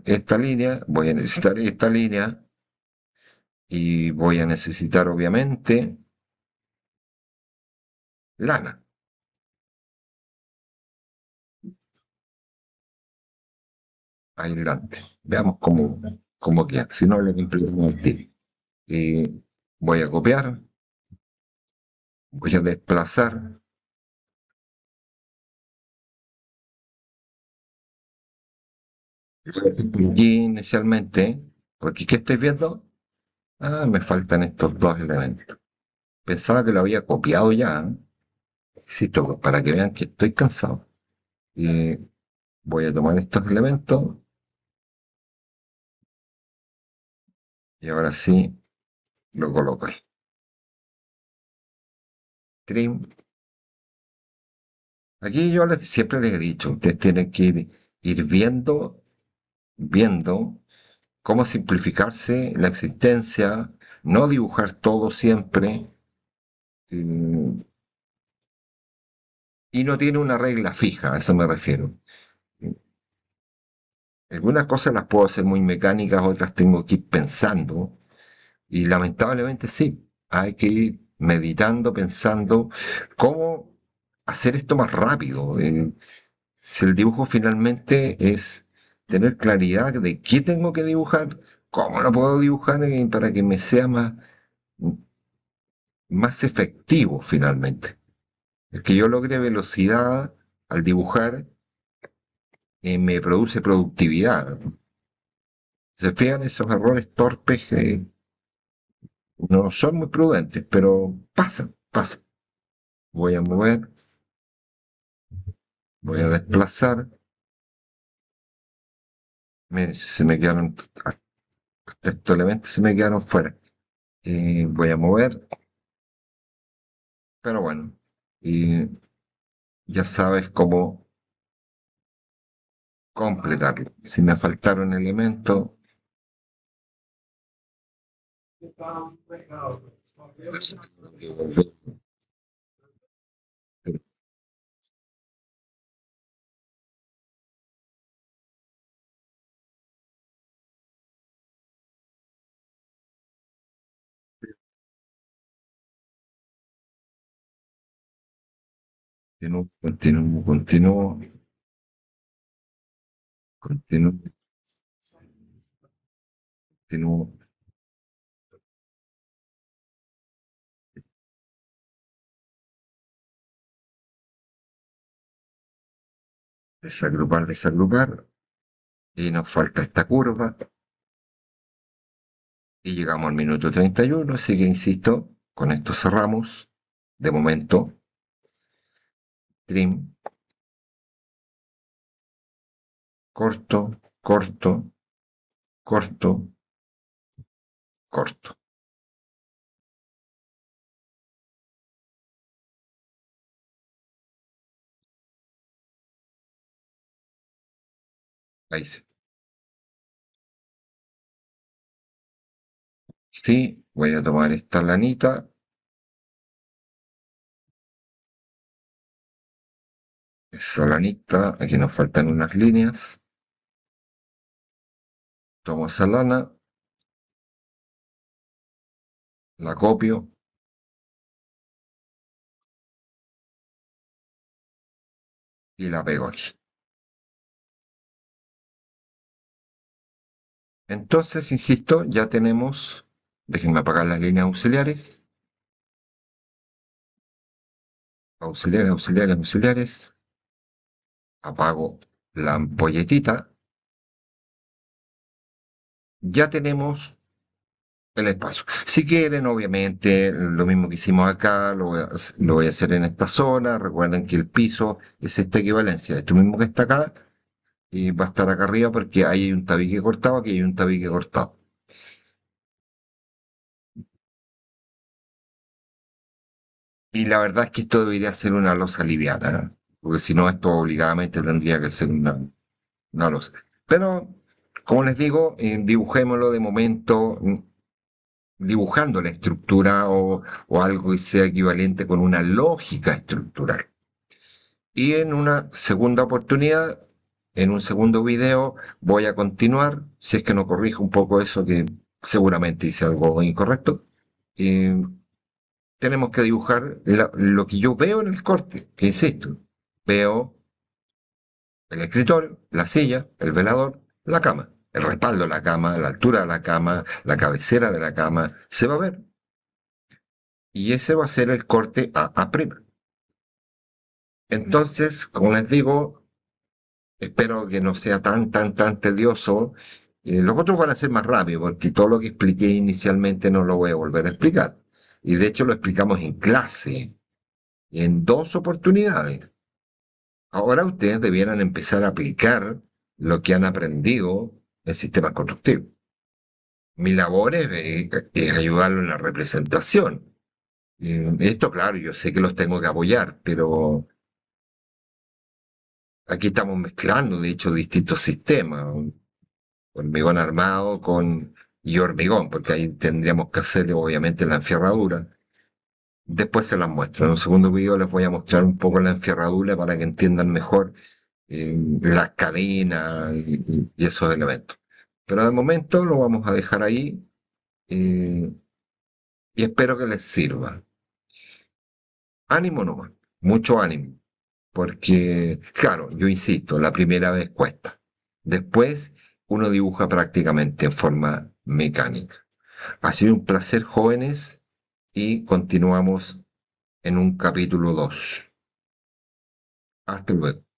esta línea, voy a necesitar esta línea y voy a necesitar obviamente lana, aislante. Veamos cómo queda, si no lo completamos al tiro. Y voy a copiar, voy a desplazar. Aquí inicialmente, porque ¿qué estoy viendo? Ah, me faltan estos dos elementos. Pensaba que lo había copiado ya, ¿eh? Insisto, para que vean que estoy cansado. Y voy a tomar estos elementos y ahora sí lo coloco ahí. Trim. Aquí yo siempre les he dicho, ustedes tienen que ir viendo cómo simplificarse la existencia, no dibujar todo siempre, eh, y no tiene una regla fija, a eso me refiero. Algunas cosas las puedo hacer muy mecánicas, otras tengo que ir pensando, y lamentablemente sí, hay que ir meditando, pensando cómo hacer esto más rápido. Si el dibujo finalmente es tener claridad de qué tengo que dibujar, cómo lo puedo dibujar para que me sea más efectivo finalmente. El que yo logre velocidad al dibujar me produce productividad. Se fijan esos errores torpes que no son muy prudentes, pero pasan, pasan. Voy a mover, voy a desplazar. Miren, se me quedaron, estos elementos se me quedaron fuera. Voy a mover, pero bueno, y ya sabes cómo completarlo. Si me faltaron elementos, tengo que volver. Continúo, continúo, continúo, continúo, continúo. Desagrupar, desagrupar. Y nos falta esta curva. Y llegamos al minuto 31, así que insisto, con esto cerramos. De momento, trim, corto, corto, corto, corto. Ahí sí. Sí, voy a tomar esta lanita, esa lanita, aquí nos faltan unas líneas. Tomo esa lana, la copio y la pego aquí. Entonces, insisto, ya tenemos, déjenme apagar las líneas auxiliares, auxiliares, auxiliares, auxiliares, apago la ampolletita, ya tenemos el espacio. Si quieren, obviamente, lo mismo que hicimos acá, lo voy a hacer en esta zona. Recuerden que el piso es esta equivalencia. Esto mismo que está acá, y va a estar acá arriba porque ahí hay un tabique cortado, aquí hay un tabique cortado. Y la verdad es que esto debería ser una losa liviana, ¿eh? Porque si no, esto obligadamente tendría que ser una losa. Pero, como les digo, dibujémoslo de momento, dibujando la estructura o algo que sea equivalente con una lógica estructural. Y en una segunda oportunidad, en un segundo video, voy a continuar, si es que no corrijo un poco eso, que seguramente hice algo incorrecto. eh, Tenemos que dibujar lo que yo veo en el corte, que insisto, veo el escritorio, la silla, el velador, la cama, el respaldo de la cama, la altura de la cama, la cabecera de la cama, se va a ver. Y ese va a ser el corte A'. Entonces, como les digo, espero que no sea tan tedioso. Los otros van a ser más rápidos, porque todo lo que expliqué inicialmente no lo voy a volver a explicar. Y de hecho lo explicamos en clase, en dos oportunidades. Ahora ustedes debieran empezar a aplicar lo que han aprendido en sistemas constructivos. Mi labor es ayudarlo en la representación. Esto, claro, yo sé que los tengo que apoyar, pero aquí estamos mezclando, de hecho, distintos sistemas. Hormigón armado y hormigón, porque ahí tendríamos que hacer obviamente la enferradura. Después se las muestro. En un segundo video les voy a mostrar un poco la enferradura para que entiendan mejor las cadenas y esos elementos. Pero de momento lo vamos a dejar ahí eh, y espero que les sirva. Ánimo nomás, mucho ánimo, porque, claro, yo insisto, la primera vez cuesta. Después uno dibuja prácticamente en forma mecánica. Ha sido un placer, jóvenes, y continuamos en un capítulo 2. Hasta luego.